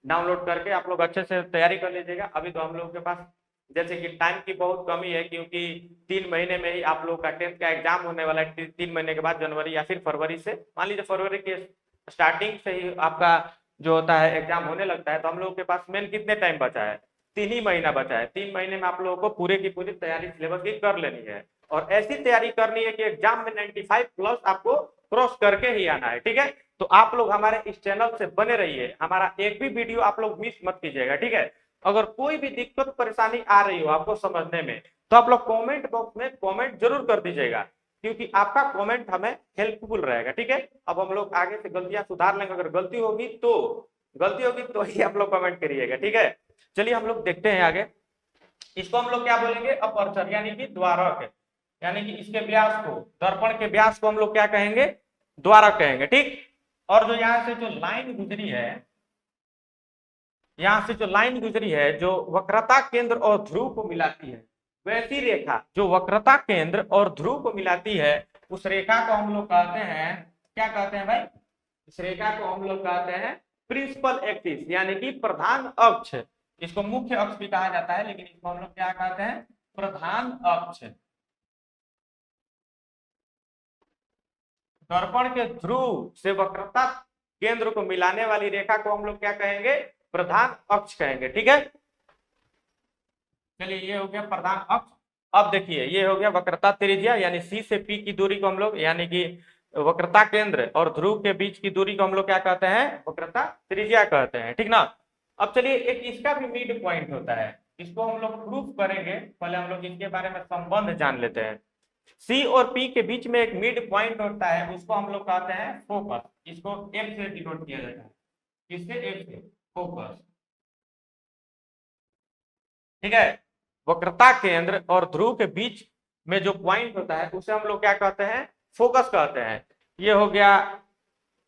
डाउनलोड करके आप लोग अच्छे से तैयारी कर लीजिएगा। अभी तो हम लोगों के पास जैसे कि टाइम की बहुत कमी है, क्योंकि 3 महीने में ही आप लोग का 10th का एग्जाम होने वाला है। 3 महीने के बाद जनवरी या फिर फरवरी से, मान लीजिए फरवरी के स्टार्टिंग से ही आपका जो होता है एग्जाम होने लगता है। तो हम लोगों के पास मेन कितने टाइम बचा है 3 ही महीना बचा है। 3 महीने में आप लोगों को पूरे की पूरी तैयारी सिलेबस की कर लेनी है, और ऐसी तैयारी करनी है कि एग्जाम में 95 प्लस आपको क्रॉस करके ही आना है। ठीक है, तो आप लोग हमारे इस चैनल से बने रहिए, हमारा एक भी वीडियो आप लोग मिस मत कीजिएगा। ठीक है, अगर कोई भी दिक्कत परेशानी आ रही हो आपको समझने में, तो आप लोग कमेंट बॉक्स में कमेंट जरूर कर दीजिएगा, क्योंकि आपका कमेंट हमें हेल्पफुल रहेगा। ठीक है, अब हम लोग आगे से गलतियां सुधार लेंगे। अगर गलती होगी तो ही आप लोग कमेंट करिएगा। ठीक है, चलिए हम लोग देखते हैं आगे। इसको हम लोग क्या बोलेंगे अपर्चर यानी कि द्वारक, यानी कि इसके व्यास को, दर्पण के व्यास को हम लोग क्या कहेंगे द्वारक कहेंगे। ठीक, और जो यहाँ से जो लाइन गुजरी है, यहां से जो लाइन गुजरी है जो वक्रता केंद्र और ध्रुव को मिलाती है, वैसी रेखा जो वक्रता केंद्र और ध्रुव को मिलाती है, उस रेखा को हम लोग कहते हैं, क्या कहते हैं भाई, इस रेखा को हम लोग कहते हैं प्रिंसिपल एक्सिस यानी कि प्रधान अक्ष। इसको मुख्य अक्ष भी कहा जाता है, लेकिन इसको हम लोग क्या कहते हैं प्रधान अक्ष। दर्पण के ध्रुव से वक्रता केंद्र को मिलाने वाली रेखा को हम लोग क्या कहेंगे प्रधान अक्ष कहेंगे। ठीक है, चलिए ये हो गया प्रधान अक्ष। अब देखिए ये हो गया वक्रता त्रिज्या, यानी सी से पी की दूरी को हम लोग, यानी कि वक्रता केंद्र और ध्रुव के बीच की दूरी को हम लोग क्या कहते हैं वक्रता त्रिज्या कहते हैं। ठीक ना, अब चलिए एक इसका भी मिड पॉइंट होता है, इसको हम लोग प्रूफ करेंगे। पहले हम लोग इसके बारे में संबंध जान लेते हैं। सी और पी के बीच में एक मिड पॉइंट होता है, उसको हम लोग कहते हैं फोकस। इसको एफ से डिनोट किया जाता है, किससे एफ से फोकस। ठीक है, वक्रता केंद्र और ध्रुव के बीच में जो पॉइंट होता है उसे हम लोग क्या कहते हैं फोकस कहते हैं। ये हो गया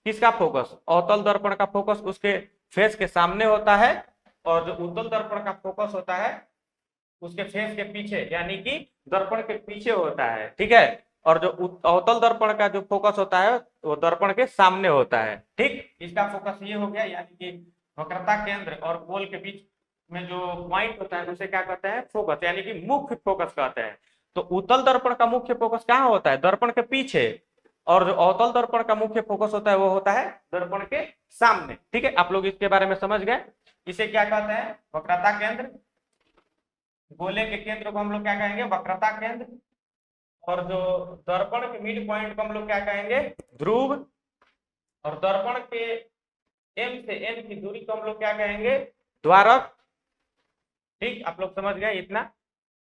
किसका फोकस अवतल दर्पण का फोकस, उसके फेस के सामने होता है, और जो उत्तल दर्पण का फोकस होता है उसके फेस के पीछे यानी कि दर्पण के पीछे होता है। ठीक है, और जो अवतल दर्पण का जो फोकस होता है वो दर्पण के सामने होता है। ठीक, इसका फोकस ये हो गया, यानी कि वक्रता केंद्र और गोल के बीच में जो पॉइंट होता है उसे क्या कहते हैं फोकस, यानी कि मुख्य फोकस कहते हैं। तो उत्तल दर्पण का मुख्य फोकस कहाँ होता है दर्पण के पीछे, और जो अवतल दर्पण का मुख्य फोकस होता है वो होता है दर्पण के सामने। ठीक है, आप लोग इसके बारे में समझ गए। इसे क्या कहते हैं वक्रता केंद्र, गोले के केंद्र को हम लोग क्या कहेंगे वक्रता केंद्र, और जो दर्पण के मिड पॉइंट को हम लोग क्या कहेंगे ध्रुव, और दर्पण के एम से एन की दूरी को हम लोग क्या कहेंगे द्वारक। ठीक, आप लोग समझ गए इतना,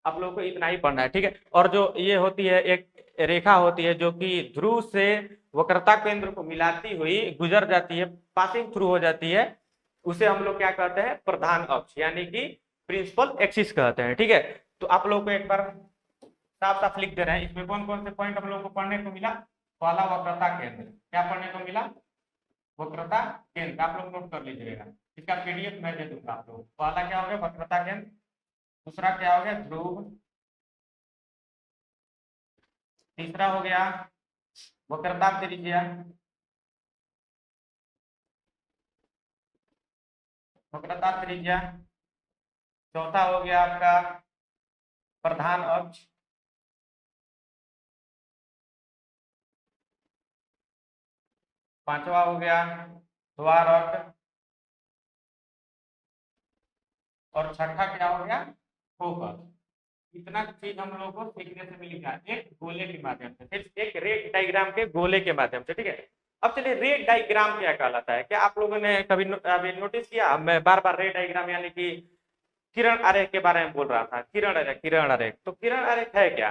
आप लोगों को इतना ही पढ़ना है। ठीक है, और जो ये होती है एक रेखा होती है जो कि ध्रुव से वक्रता केंद्र को मिलाती हुई गुजर जाती है, पासिंग थ्रू हो जाती है, उसे हम लोग क्या कहते हैं प्रधान अक्ष यानी कि प्रिंसिपल एक्सिस कहते हैं। ठीक है, तो आप लोगों को एक बार साफ साफ लिख दे रहे हैं, इसमें कौन कौन से पॉइंट हम लोग को पढ़ने को मिला। पहला वक्रता केंद्र, क्या पढ़ने को मिला वक्रता केंद्र, आप लोग नोट कर लीजिएगा, इसका पीडीएफ मैं दे दूंगा आप लोग। पहला क्या हो गया वक्रता केंद्र, दूसरा क्या हो गया ध्रुव, तीसरा हो गया वक्रता त्रिज्या, वक्रता त्रिज्या, चौथा हो गया आपका प्रधान अक्ष, पांचवा हो गया द्वारक, और छठा क्या हो गया फोकस। इतना चीज हम लोगों को सीखने से मिलेगा एक गोले के माध्यम से, फिर एक रेड डायग्राम के गोले के माध्यम से। ठीक है, अब चलिए रेड डायग्राम क्या कहलाता है, क्या आप लोगों ने कभी अभी नोटिस किया, मैं बार बार रेड डायग्राम यानी कि किरण आरेख के बारे में बोल रहा था, किरण आरेख। तो किरण आरेख है क्या,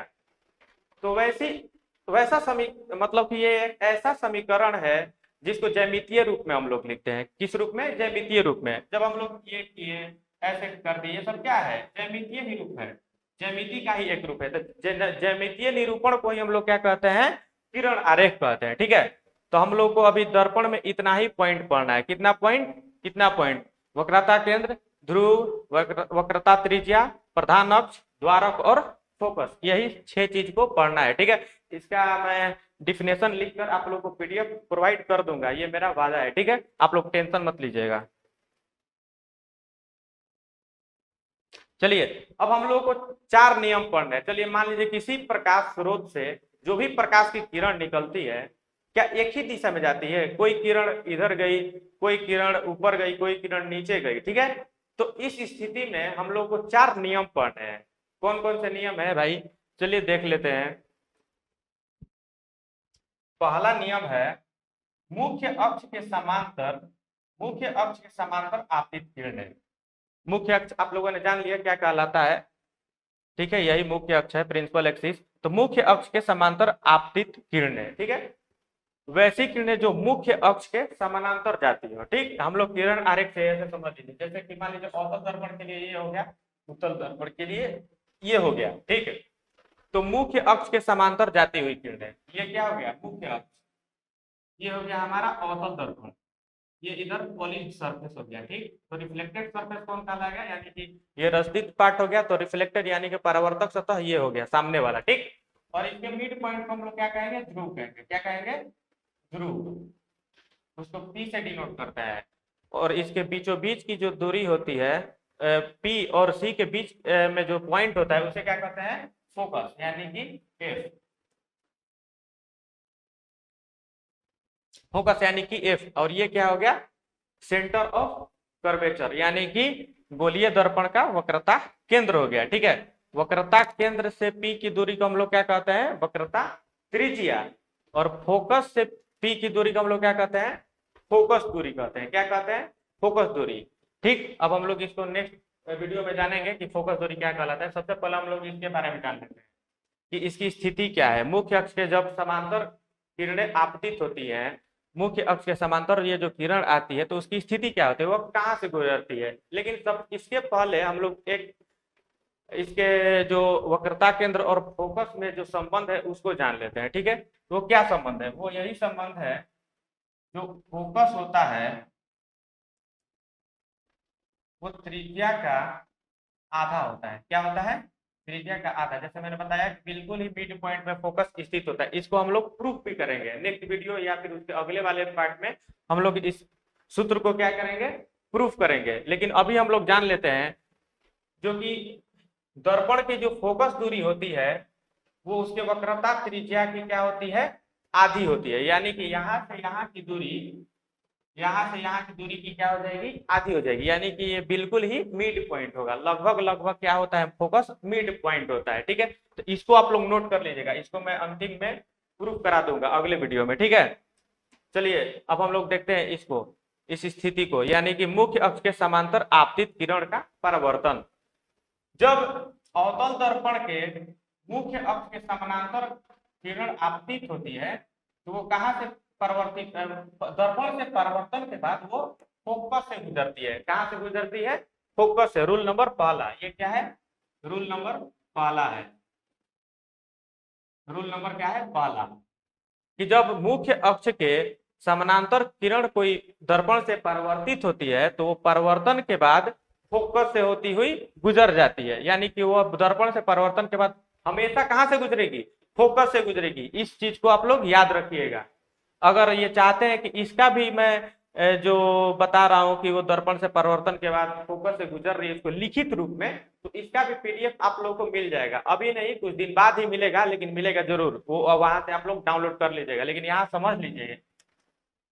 तो वैसी वैसा मतलब कि ये एक ऐसा समीकरण है जिसको ज्यामितीय रूप में हम लोग लिखते हैं। किस रूप में? ज्यामितीय रूप में। जब हम लोग ये किए, ऐसे कर दिए, ये सब क्या है? ज्यामितीय ही रूप है, ज्यामिति का ही एक रूप है। तो ज्यामितीय निरूपण को ही हम लोग क्या कहते हैं? किरण आरेख कहते हैं। ठीक है, तो हम लोग को अभी दर्पण में इतना ही पॉइंट पढ़ना है। कितना पॉइंट? कितना पॉइंट? वक्रता केंद्र, ध्रुव, वक्रता त्रिज्या, प्रधान अक्ष, द्वारक और फोकस, यही 6 चीज को पढ़ना है। ठीक है, इसका मैं डिफिनेशन लिखकर आप लोग को पीडीएफ प्रोवाइड कर दूंगा, ये मेरा वादा है। ठीक है, आप लोग टेंशन मत लीजिएगा। चलिए, अब हम लोग को 4 नियम पढ़ने हैं। चलिए, मान लीजिए किसी प्रकाश स्रोत से जो भी प्रकाश की किरण निकलती है, क्या एक ही दिशा में जाती है? कोई किरण इधर गई, कोई किरण ऊपर गई, कोई किरण नीचे गई। ठीक है, तो इस स्थिति में हम लोग को 4 नियम पढ़ने हैं। कौन कौन से नियम है भाई? चलिए देख लेते हैं। पहला नियम है मुख्य अक्ष के समांतर, मुख्य अक्ष के समांतर आपतित किरणें। मुख्य अक्ष आप लोगों ने जान लिया क्या कहलाता है। ठीक है, यही मुख्य अक्ष है, प्रिंसिपल एक्सिस। तो मुख्य अक्ष के समांतर आपतित किरणें, ठीक है, वैसी किरणें जो मुख्य अक्ष के समानांतर जाती हो। ठीक, हम लोग किरण आरेख से ऐसे समझ लीजिए, जैसे कि मान लीजिए अवतल दर्पण के लिए ये हो गया, उत्तल दर्पण के लिए ये हो गया। ठीक है, तो मुख्य अक्ष के समांतर जाती हुई किरणें, ये क्या हो गया? मुख्य अक्ष। ये हो गया हमारा अवतल दर्पण, ये इधर पॉलिश्ड सरफेस हो गया। ठीक, तो रिफ्लेक्टेड सरफेस कौन कहलाएगा? यानी कि ये रस्तित पार्ट हो गया, तो रिफ्लेक्टेड यानी कि परावर्तक सतह ये हो गया सामने वाला। ठीक, और इसके मिड पॉइंट को हम लोग क्या कहेंगे? ध्रुव कहेंगे। क्या कहेंगे? ध्रुव। उसको पी से डिनोट करता है। और इसके बीचों बीच की जो दूरी होती है, पी और सी के बीच में जो पॉइंट होता है, उसे क्या कहते हैं? फोकस, यानी कि एफ। फोकस यानी कि एफ। और ये क्या हो गया? सेंटर ऑफ कर्वेचर, यानी कि गोलीय दर्पण का वक्रता केंद्र हो गया। ठीक है, वक्रता केंद्र से पी की दूरी को हम लोग क्या कहते हैं? वक्रता त्रिज्या। और फोकस से पी की दूरी को हम लोग क्या कहते हैं? फोकस दूरी कहते हैं। क्या कहते हैं? फोकस दूरी। ठीक, अब हम लोग इसको नेक्स्ट वीडियो में जानेंगे कि फोकस दूरी क्या कहलाता है। सबसे पहले हम लोग इसके बारे में जान लेते हैं कि इसकी स्थिति क्या है। मुख्य अक्ष के जब समांतर किरणें आपतित होती हैं, मुख्य अक्ष के समांतर ये जो किरण आती है, तो उसकी स्थिति क्या होती है? वो कहाँ से गुजरती है? लेकिन सब इसके पहले हम लोग एक इसके जो वक्रता केंद्र और फोकस में जो संबंध है उसको जान लेते हैं। ठीक है, तो क्या संबंध है? वो यही संबंध है जो फोकस होता है वो त्रिज्या का आधा होता है। क्या होता है? त्रिज्या का आधा। जैसे मैंने बताया कि बिल्कुल ही मिड पॉइंट में फोकस स्थित होता है। इसको हम लोग प्रूफ भी करेंगे नेक्स्ट वीडियो या फिर उसके अगले वाले पार्ट में। हम लोग इस सूत्र को क्या करेंगे? प्रूफ करेंगे। लेकिन अभी हम लोग जान लेते हैं जो कि दर्पण की जो फोकस दूरी होती है वो उसके वक्रता त्रिज्या की क्या होती है? आधी होती है। यानी कि यहाँ से यहाँ की दूरी, यहाँ से यहाँ की दूरी की क्या हो जाएगी? आधी हो जाएगी। यानी कि ये बिल्कुल ही मिड पॉइंट होगा। लगभग लगभग क्या होता है? फोकस मिड पॉइंट होता है। ठीक है, तो इसको आप लोग नोट कर लीजिएगा। इसको मैं अंतिम में प्रूफ करा दूंगा अगले वीडियो में। ठीक है, चलिए अब हम लोग देखते हैं इसको, इस स्थिति को, यानी कि मुख्य अक्ष के समांतर आपतित किरण का परावर्तन। जब अवतल दर्पण के मुख्य अक्ष के समानांतर किरण आपतित होती है, तो वो कहाँ से परिवर्तित? दर्पण से परावर्तन के बाद वो फोकस से गुजरती है। कहाँ से गुजरती है? फोकस से। रूल नंबर पहला, ये क्या है? रूल नंबर पहला है। रूल नंबर क्या है? पहला, कि जब मुख्य अक्ष के समानांतर किरण कोई दर्पण से परावर्तित होती है, तो वो परावर्तन के बाद फोकस से होती हुई गुजर जाती है। यानी कि वो दर्पण से परावर्तन के बाद हमेशा कहां से गुजरेगी? फोकस से गुजरेगी। इस चीज को आप लोग याद रखिएगा। अगर ये चाहते हैं कि इसका भी मैं जो बता रहा हूं कि वो दर्पण से परावर्तन के बाद फोकस से गुजर रही है, इसको लिखित रूप में, तो इसका भी पीडीएफ आप लोगों को मिल जाएगा। अभी नहीं, कुछ दिन बाद ही मिलेगा, लेकिन मिलेगा जरूर। वो वहां से आप लोग डाउनलोड कर लीजिएगा। लेकिन यहाँ समझ लीजिए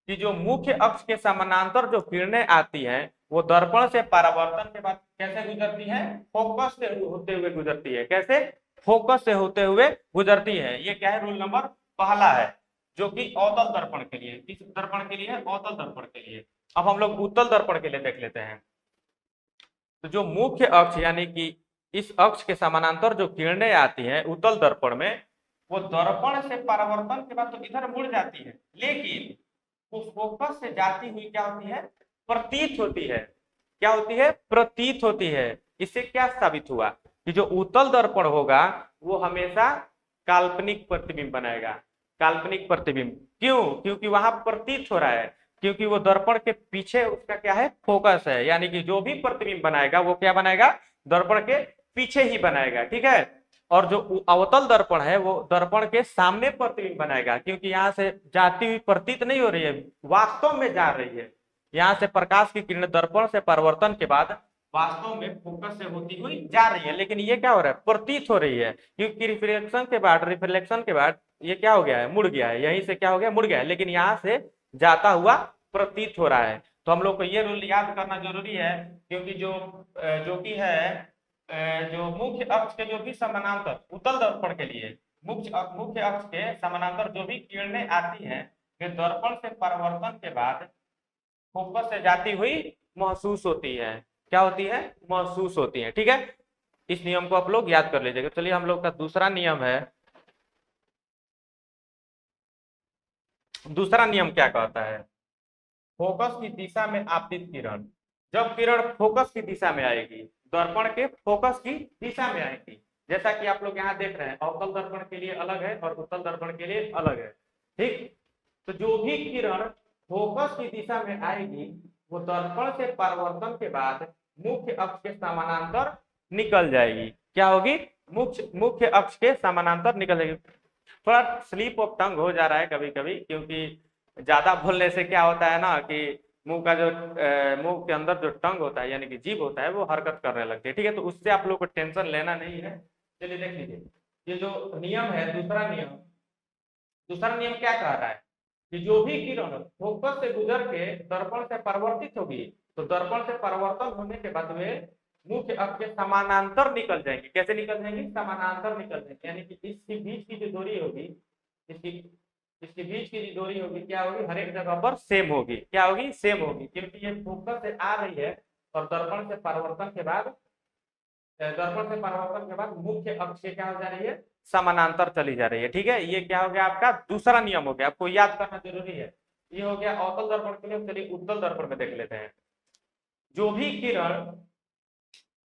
कि जो मुख्य अक्ष के समानांतर जो किरणें आती हैं, वो दर्पण से परावर्तन के बाद कैसे गुजरती है? फोकस से होते हुए गुजरती है। कैसे? फोकस से होते हुए गुजरती है। ये क्या है? रूल नंबर पहला है, जो कि अवतल दर्पण के लिए। किस दर्पण के लिए? अवतल दर्पण के लिए। अब हम लोग उत्तल दर्पण के लिए देख लेते हैं। तो जो मुख्य अक्ष यानी कि इस अक्ष के समानांतर जो किरणें आती हैं उत्तल दर्पण में, वो दर्पण से परावर्तन के बाद तो इधर मुड़ जाती है, लेकिन वो फोकस से जाती हुई क्या होती है, प्रतीत होती है। क्या होती है, प्रतीत होती है। इससे क्या साबित हुआ कि जो उत्तल दर्पण होगा वो हमेशा काल्पनिक प्रतिबिंब बनाएगा। काल्पनिक प्रतिबिंब क्यों, क्योंकि वहां प्रतीत हो रहा है, क्योंकि वो दर्पण के पीछे उसका क्या है, फोकस है। यानी कि जो भी प्रतिबिंब बनाएगा वो क्या बनाएगा, दर्पण के पीछे ही बनाएगा, ठीक है। और जो अवतल दर्पण है वो दर्पण के सामने प्रतिबिंब बनाएगा, क्योंकि यहाँ से जाती हुई प्रतीत नहीं हो रही है, वास्तव में जा रही है। यहाँ से प्रकाश की किरण दर्पण से परिवर्तन के बाद वास्तव में फोकस से होती हुई जा रही है, लेकिन ये क्या हो रहा है, प्रतीत हो रही है, क्योंकि रिफ्लेक्शन के बाद ये क्या हो गया है, मुड़ गया है। यहीं से क्या हो गया, मुड़ गया है, लेकिन यहाँ से जाता हुआ प्रतीत हो रहा है। तो हम लोग को ये रूल याद करना जरूरी है, क्योंकि जो कि है जो मुख्य अक्ष के जो भी समानांतर उत्तल दर्पण के लिए मुख्य अक्ष के समानांतर जो भी किरणें आती हैं वे दर्पण से परावर्तन के बाद फोकस से जाती हुई महसूस होती है। क्या होती है, महसूस होती है, ठीक है। इस नियम को आप लोग याद कर लीजिएगा। चलिए हम लोग का दूसरा नियम है। दूसरा नियम क्या कहता है, फोकस की दिशा में आपतित किरण, जब किरण फोकस की दिशा में आएगी, दर्पण के फोकस की दिशा में आएगी। जैसा कि आप लोग यहाँ देख रहे हैं, अवतल दर्पण के लिए अलग है और उत्तल दर्पण के लिए अलग है, ठीक। तो जो भी किरण फोकस की दिशा में आएगी वो दर्पण से परावर्तन के बाद मुख्य अक्ष के समानांतर निकल जाएगी। क्या होगी, मुख्य अक्ष के समानांतर निकल जाएगी। थोड़ा स्लिप ऑफ टंग हो जा रहा है कभी कभी, क्योंकि ज्यादा बोलने से क्या होता है ना कि मुंह का जो मुंह के अंदर जो टंग होता है यानी कि जीभ होता है वो हरकत करने लगती है, ठीक है। तो उससे आप लोग को टेंशन लेना नहीं है। चलिए देख लीजिए, ये जो नियम है दूसरा नियम क्या कह रहा है कि जो भी किरण फोकस से गुजर के दर्पण से परिवर्तित होगी, तो दर्पण से परिवर्तन होने के बाद वे मुख्य अक्ष के समानांतर निकल जाएंगे। कैसे निकल जाएंगे, समानांतर निकल जाएंगे, यानी कि इसके बीच की जो दूरी होगी, इसकी इसके बीच की जो दूरी होगी क्या होगी, हर एक जगह पर सेम होगी। क्या होगी, सेम होगी, क्योंकि ये फोकस से आ रही है और दर्पण से परिवर्तन के बाद मुख्य अक्ष से क्या हो जा रही है, समानांतर चली जा रही है, ठीक है। ये क्या हो गया, आपका दूसरा नियम हो गया, आपको याद करना जरूरी है। ये हो गया अवतल दर्पण के लिए। चलिए उत्तल दर्पण में देख लेते हैं। जो भी किरण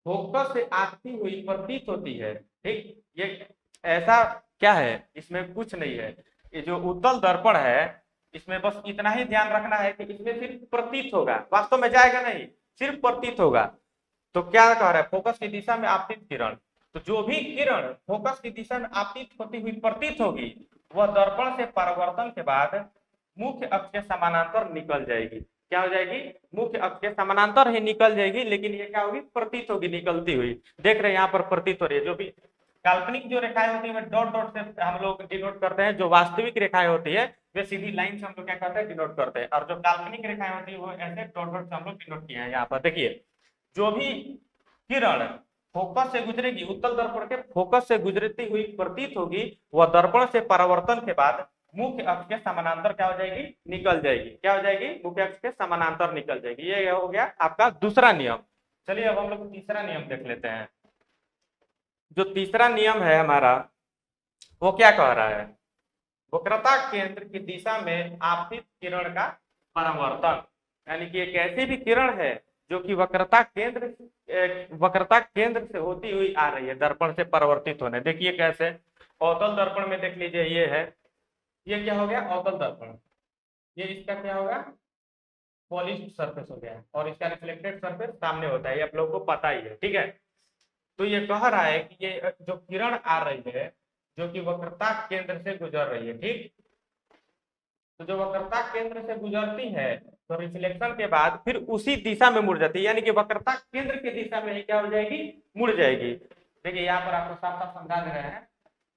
फोकस से आती हुई प्रतीत होती है, ठीक, ये ऐसा क्या है, इसमें कुछ नहीं है। ये जो उत्तल दर्पण है इसमें बस इतना ही ध्यान रखना है कि इसमें सिर्फ प्रतीत होगा, वास्तव में जाएगा नहीं, सिर्फ प्रतीत होगा। तो क्या कह रहा है, फोकस की दिशा में आपतित किरण, तो जो भी किरण फोकस की दिशा में आपतित होती हुई प्रतीत होगी वह दर्पण से परावर्तन के बाद मुख्य अक्ष के समानांतर निकल जाएगी। क्या हो जाएगी, मुख्य अक्ष के समानांतर ही निकल जाएगी, लेकिन ये क्या होगी, प्रतीत होगी निकलती हुई। देख रहे हैं यहाँ पर प्रतीत हो रही है। जो भी काल्पनिक जो रेखाएं होती है डॉट डॉट से हम लोग डिनोट करते हैं, जो वास्तविक रेखाएं होती है वे सीधी लाइन से हम लोग क्या करते हैं, डिनोट करते हैं, और जो काल्पनिक रेखाएं होती है वो ऐसे डॉट डॉट से हम लोग डिनोट किए हैं। यहाँ पर देखिए, जो भी किरण फोकस से गुजरेगी, उत्तल दर्पण के फोकस से गुजरती हुई प्रतीत होगी, वह दर्पण से परावर्तन के बाद मुख्य अक्ष के समानांतर क्या हो जाएगी, निकल जाएगी। क्या हो जाएगी, मुख्य अक्ष के समानांतर निकल जाएगी। ये हो गया आपका दूसरा नियम। चलिए अब हम लोग तीसरा नियम देख लेते हैं। जो तीसरा नियम है हमारा वो क्या कह रहा है, वक्रता केंद्र की दिशा में आपतित किरण का परावर्तन, यानी कि एक ऐसी भी किरण है जो कि वक्रता केंद्र से होती हुई आ रही है दर्पण से परिवर्तित होने। देखिए कैसे, अवतल दर्पण में देख लीजिए, ये है, ये क्या हो गया, अवतल दर्पण, ये इसका क्या होगा, पॉलिश्ड सरफेस हो गया, और इसका रिफ्लेक्टेड सरफेस सामने होता है, ये आप लोगों को पता ही है, ठीक है। तो ये कह रहा है कि ये जो किरण आ रही है जो कि वक्रता केंद्र से गुजर रही है, ठीक, तो जो वक्रता केंद्र से गुजरती है तो रिफ्लेक्शन के बाद फिर उसी दिशा में मुड़ जाती है, यानी कि वक्रता केंद्र की दिशा में ही क्या हो जाएगी, मुड़ जाएगी। देखिए यहाँ पर आपको साफ साफ समझा दे रहे हैं,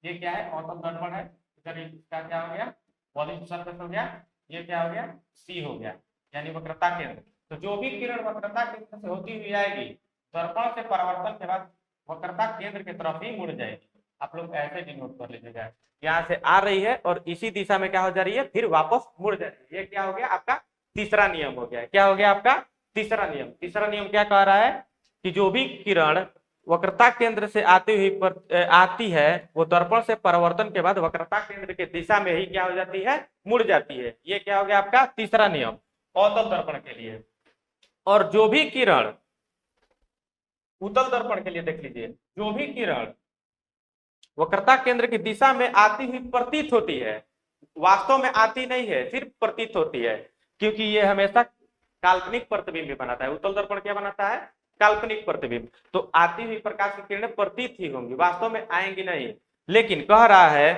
ये क्या है, अवतल दर्पण है, इधर इसका क्या हो गया, पॉलिश्ड सरफेस हो गया, ये क्या हो गया, सी हो गया, यानी वक्रता केंद्र। तो जो भी किरण वक्रता केंद्र से होती हुई आएगी दर्पण से परावर्तन के बाद वक्रता केंद्र की तरफ ही मुड़ जाएगी। आप लोग ऐसे डिनोट कर लीजिएगा, यहाँ से आ रही है और इसी दिशा में क्या हो जा रही है, फिर वापस मुड़ जा रही है। ये क्या हो गया, आपका तीसरा नियम हो गया। क्या हो गया आपका तीसरा नियम। तीसरा नियम क्या कह रहा है कि जो भी किरण वक्रता केंद्र से आती हुई आती है, वो दर्पण से परावर्तन के बाद वक्रता केंद्र की दिशा में ही क्या हो जाती है, मुड़ जाती है। ये क्या हो गया आपका तीसरा नियम अवतल दर्पण के लिए। और जो भी किरण उत्तल दर्पण के लिए देख लीजिए, जो भी किरण वक्रता केंद्र की दिशा में आती हुई प्रतीत होती है, वास्तव में आती नहीं है, सिर्फ प्रतीत होती है, क्योंकि ये हमेशा काल्पनिक प्रतिबिंब बनाता है। उत्तल दर्पण क्या बनाता है, काल्पनिक प्रतिबिंब। तो आती हुई प्रकाश की किरणें प्रतीत ही होंगी, वास्तव में आएंगी नहीं। लेकिन कह रहा है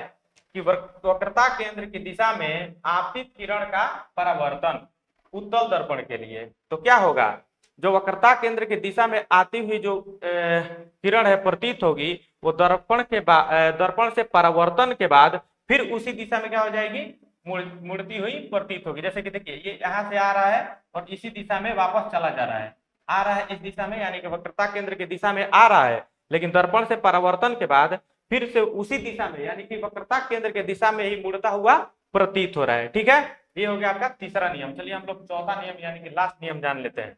कि वक्रता केंद्र की दिशा में आपतित किरण का परावर्तन उत्तल दर्पण के लिए, तो क्या होगा, जो वक्रता केंद्र की दिशा में आती हुई जो किरण है प्रतीत होगी, वो दर्पण से परावर्तन के बाद फिर उसी दिशा में क्या हो जाएगी, मुड़ती हुई प्रतीत होगी। जैसे कि देखिए ये यहां से आ रहा है और इसी दिशा में वापस चला जा रहा है, आ रहा है इस दिशा में, यानी कि वक्रता केंद्र की दिशा में आ रहा है, लेकिन दर्पण से परावर्तन के बाद फिर से उसी दिशा में, यानी कि वक्रता केंद्र की दिशा में ही मुड़ता हुआ प्रतीत हो रहा है। ठीक है, ये हो गया आपका तीसरा नियम। चलिए हम लोग चौथा नियम यानी कि लास्ट नियम जान लेते हैं।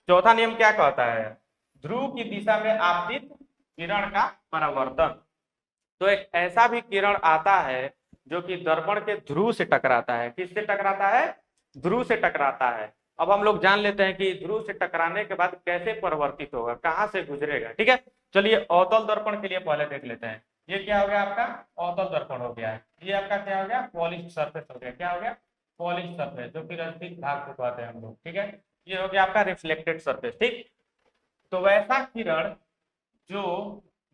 चौथा नियम क्या कहता है, ध्रुव की दिशा में आपतित किरण का परावर्तन। तो एक ऐसा भी किरण आता है जो कि दर्पण के ध्रुव से टकराता है। किससे टकराता है, ध्रुव से टकराता है। अब हम लोग जान लेते हैं कि ध्रुव से टकराने के बाद कैसे परिवर्तित होगा, कहां से गुजरेगा। ठीक है, चलिए अवतल दर्पण के लिए पहले देख लेते हैं। ये क्या हो गया आपका अवतल दर्पण हो गया है, ये आपका क्या हो गया पॉलिश्ड सरफेस हो गया। क्या हो गया पॉलिश्ड सरफेस, जो कि रंजित भाग को कहते हैं हम लोग। ठीक है, ये हो गया आपका रिफ्लेक्टेड सरफेस। ठीक, तो वैसा किरण जो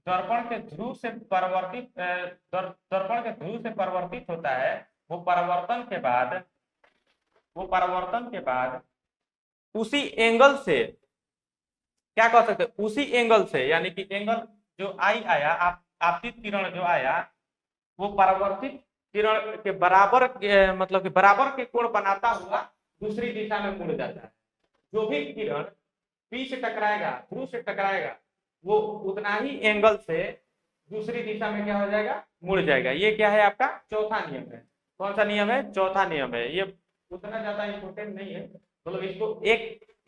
दर्पण के ध्रुव से परिवर्तित दर्पण के ध्रुव से परिवर्तित होता है, वो परिवर्तन के बाद उसी एंगल से क्या कह सकते हैं, उसी एंगल से, यानी कि एंगल जो आई आया, आपतित किरण जो आया, वो परावर्तित किरण के बराबर मतलब कि बराबर के कोण बनाता हुआ दूसरी दिशा में मुड़ जाता है। जो भी किरण पी से टकराएगा, ध्रुव से टकराएगा, वो उतना ही एंगल से दूसरी दिशा में क्या हो जाएगा, मुड़ जाएगा। ये क्या है आपका चौथा नियम है। कौन सा नियम है, चौथा नियम है। ये उतना ज्यादा इंपॉर्टेंट नहीं है, मतलब इसको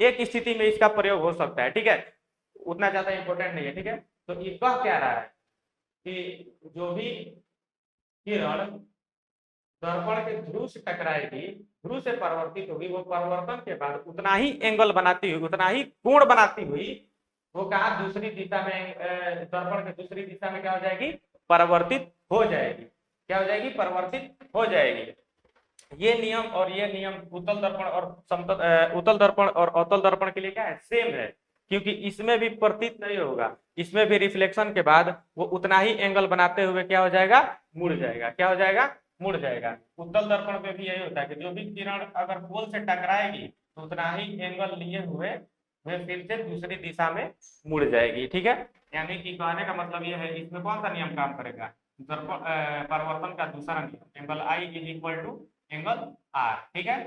एक स्थिति में इसका प्रयोग हो सकता है। ठीक है, उतना ज्यादा इंपॉर्टेंट नहीं है। ठीक है, तो ये कह क्या रहा है कि जो भी किरण दर्पण के ध्रुव से टकराएगी, ध्रुव से परिवर्तित होगी, वो परिवर्तन के बाद उतना ही एंगल बनाती हुई, उतना ही कोण बनाती हुई, वो कहा दूसरी दिशा में, दर्पण के दूसरी दिशा में क्या हो जाएगी, परिवर्तित हो जाएगी। क्या हो जाएगी, परिवर्तित हो जाएगी। ये नियम और ये नियम उत्तल दर्पण और उत्तल दर्पण और अवतल दर्पण के लिए क्या है, सेम है, क्योंकि इसमें भी प्रतीत नहीं होगा, इसमें भी रिफ्लेक्शन के बाद वो उतना ही एंगल बनाते हुए क्या हो जाएगा, मुड़ जाएगा। क्या हो जाएगा, मुड़ जाएगा। उत्तल दर्पण पे भी यही होता है कि जो भी किरण अगर पोल से टकराएगी तो उतना ही एंगल लिए हुए वे फिर से दूसरी दिशा में मुड़ जाएगी। ठीक है, यानी कि कहने का मतलब यह है, इसमें कौन सा नियम काम करेगा, दर्पण परिवर्तन का दूसरा नियम, angle I is equal to angle R. ठीक है,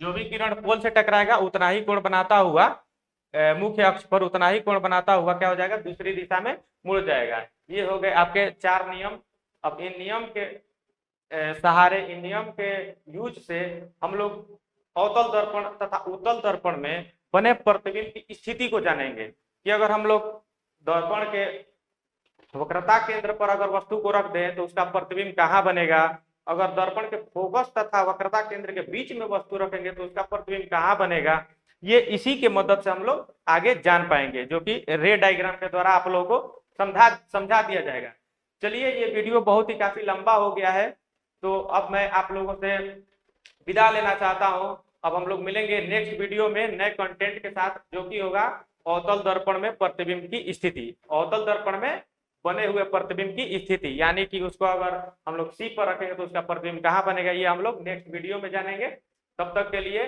जो भी किरण पोल से टकराएगा उतना ही कोण बनाता हुआ, मुख्य अक्ष पर उतना ही कोण बनाता हुआ क्या हो जाएगा, दूसरी दिशा में मुड़ जाएगा। ये हो गए आपके 4 नियम। अब इन नियम के सहारे, इन नियम के यूज से हम लोग अवतल दर्पण तथा उत्तल दर्पण में बने प्रतिबिंब की स्थिति को जानेंगे कि अगर हम लोग दर्पण के वक्रता केंद्र पर अगर वस्तु को रख दें तो उसका प्रतिबिंब कहाँ बनेगा, अगर दर्पण के फोकस तथा वक्रता केंद्र के बीच में वस्तु रखेंगे तो उसका प्रतिबिंब कहाँ बनेगा। ये इसी के मदद से हम लोग आगे जान पाएंगे, जो कि रे डायग्राम के द्वारा आप लोगों को समझा दिया जाएगा। चलिए, ये वीडियो बहुत ही काफी लंबा हो गया है, तो अब मैं आप लोगों से विदा लेना चाहता हूं। अब हम लोग मिलेंगे नेक्स्ट वीडियो में नए कंटेंट के साथ, जो कि होगा अवतल दर्पण में प्रतिबिंब की स्थिति, अवतल दर्पण में बने हुए प्रतिबिंब की स्थिति, यानी कि उसको अगर हम लोग सी पर रखेंगे तो उसका प्रतिबिंब कहाँ बनेगा, ये हम लोग नेक्स्ट वीडियो में जानेंगे। तब तक के लिए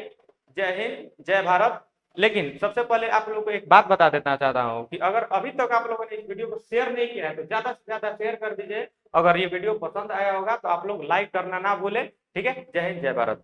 जय हिंद, जय भारत। लेकिन सबसे पहले आप लोगों को एक बात बता देना चाहता हूं कि अगर अभी तक आप लोगों ने इस वीडियो को शेयर नहीं किया है तो ज्यादा से ज्यादा शेयर कर दीजिए। अगर ये वीडियो पसंद आया होगा तो आप लोग लाइक करना ना भूलें। ठीक है, जय हिंद, जय भारत।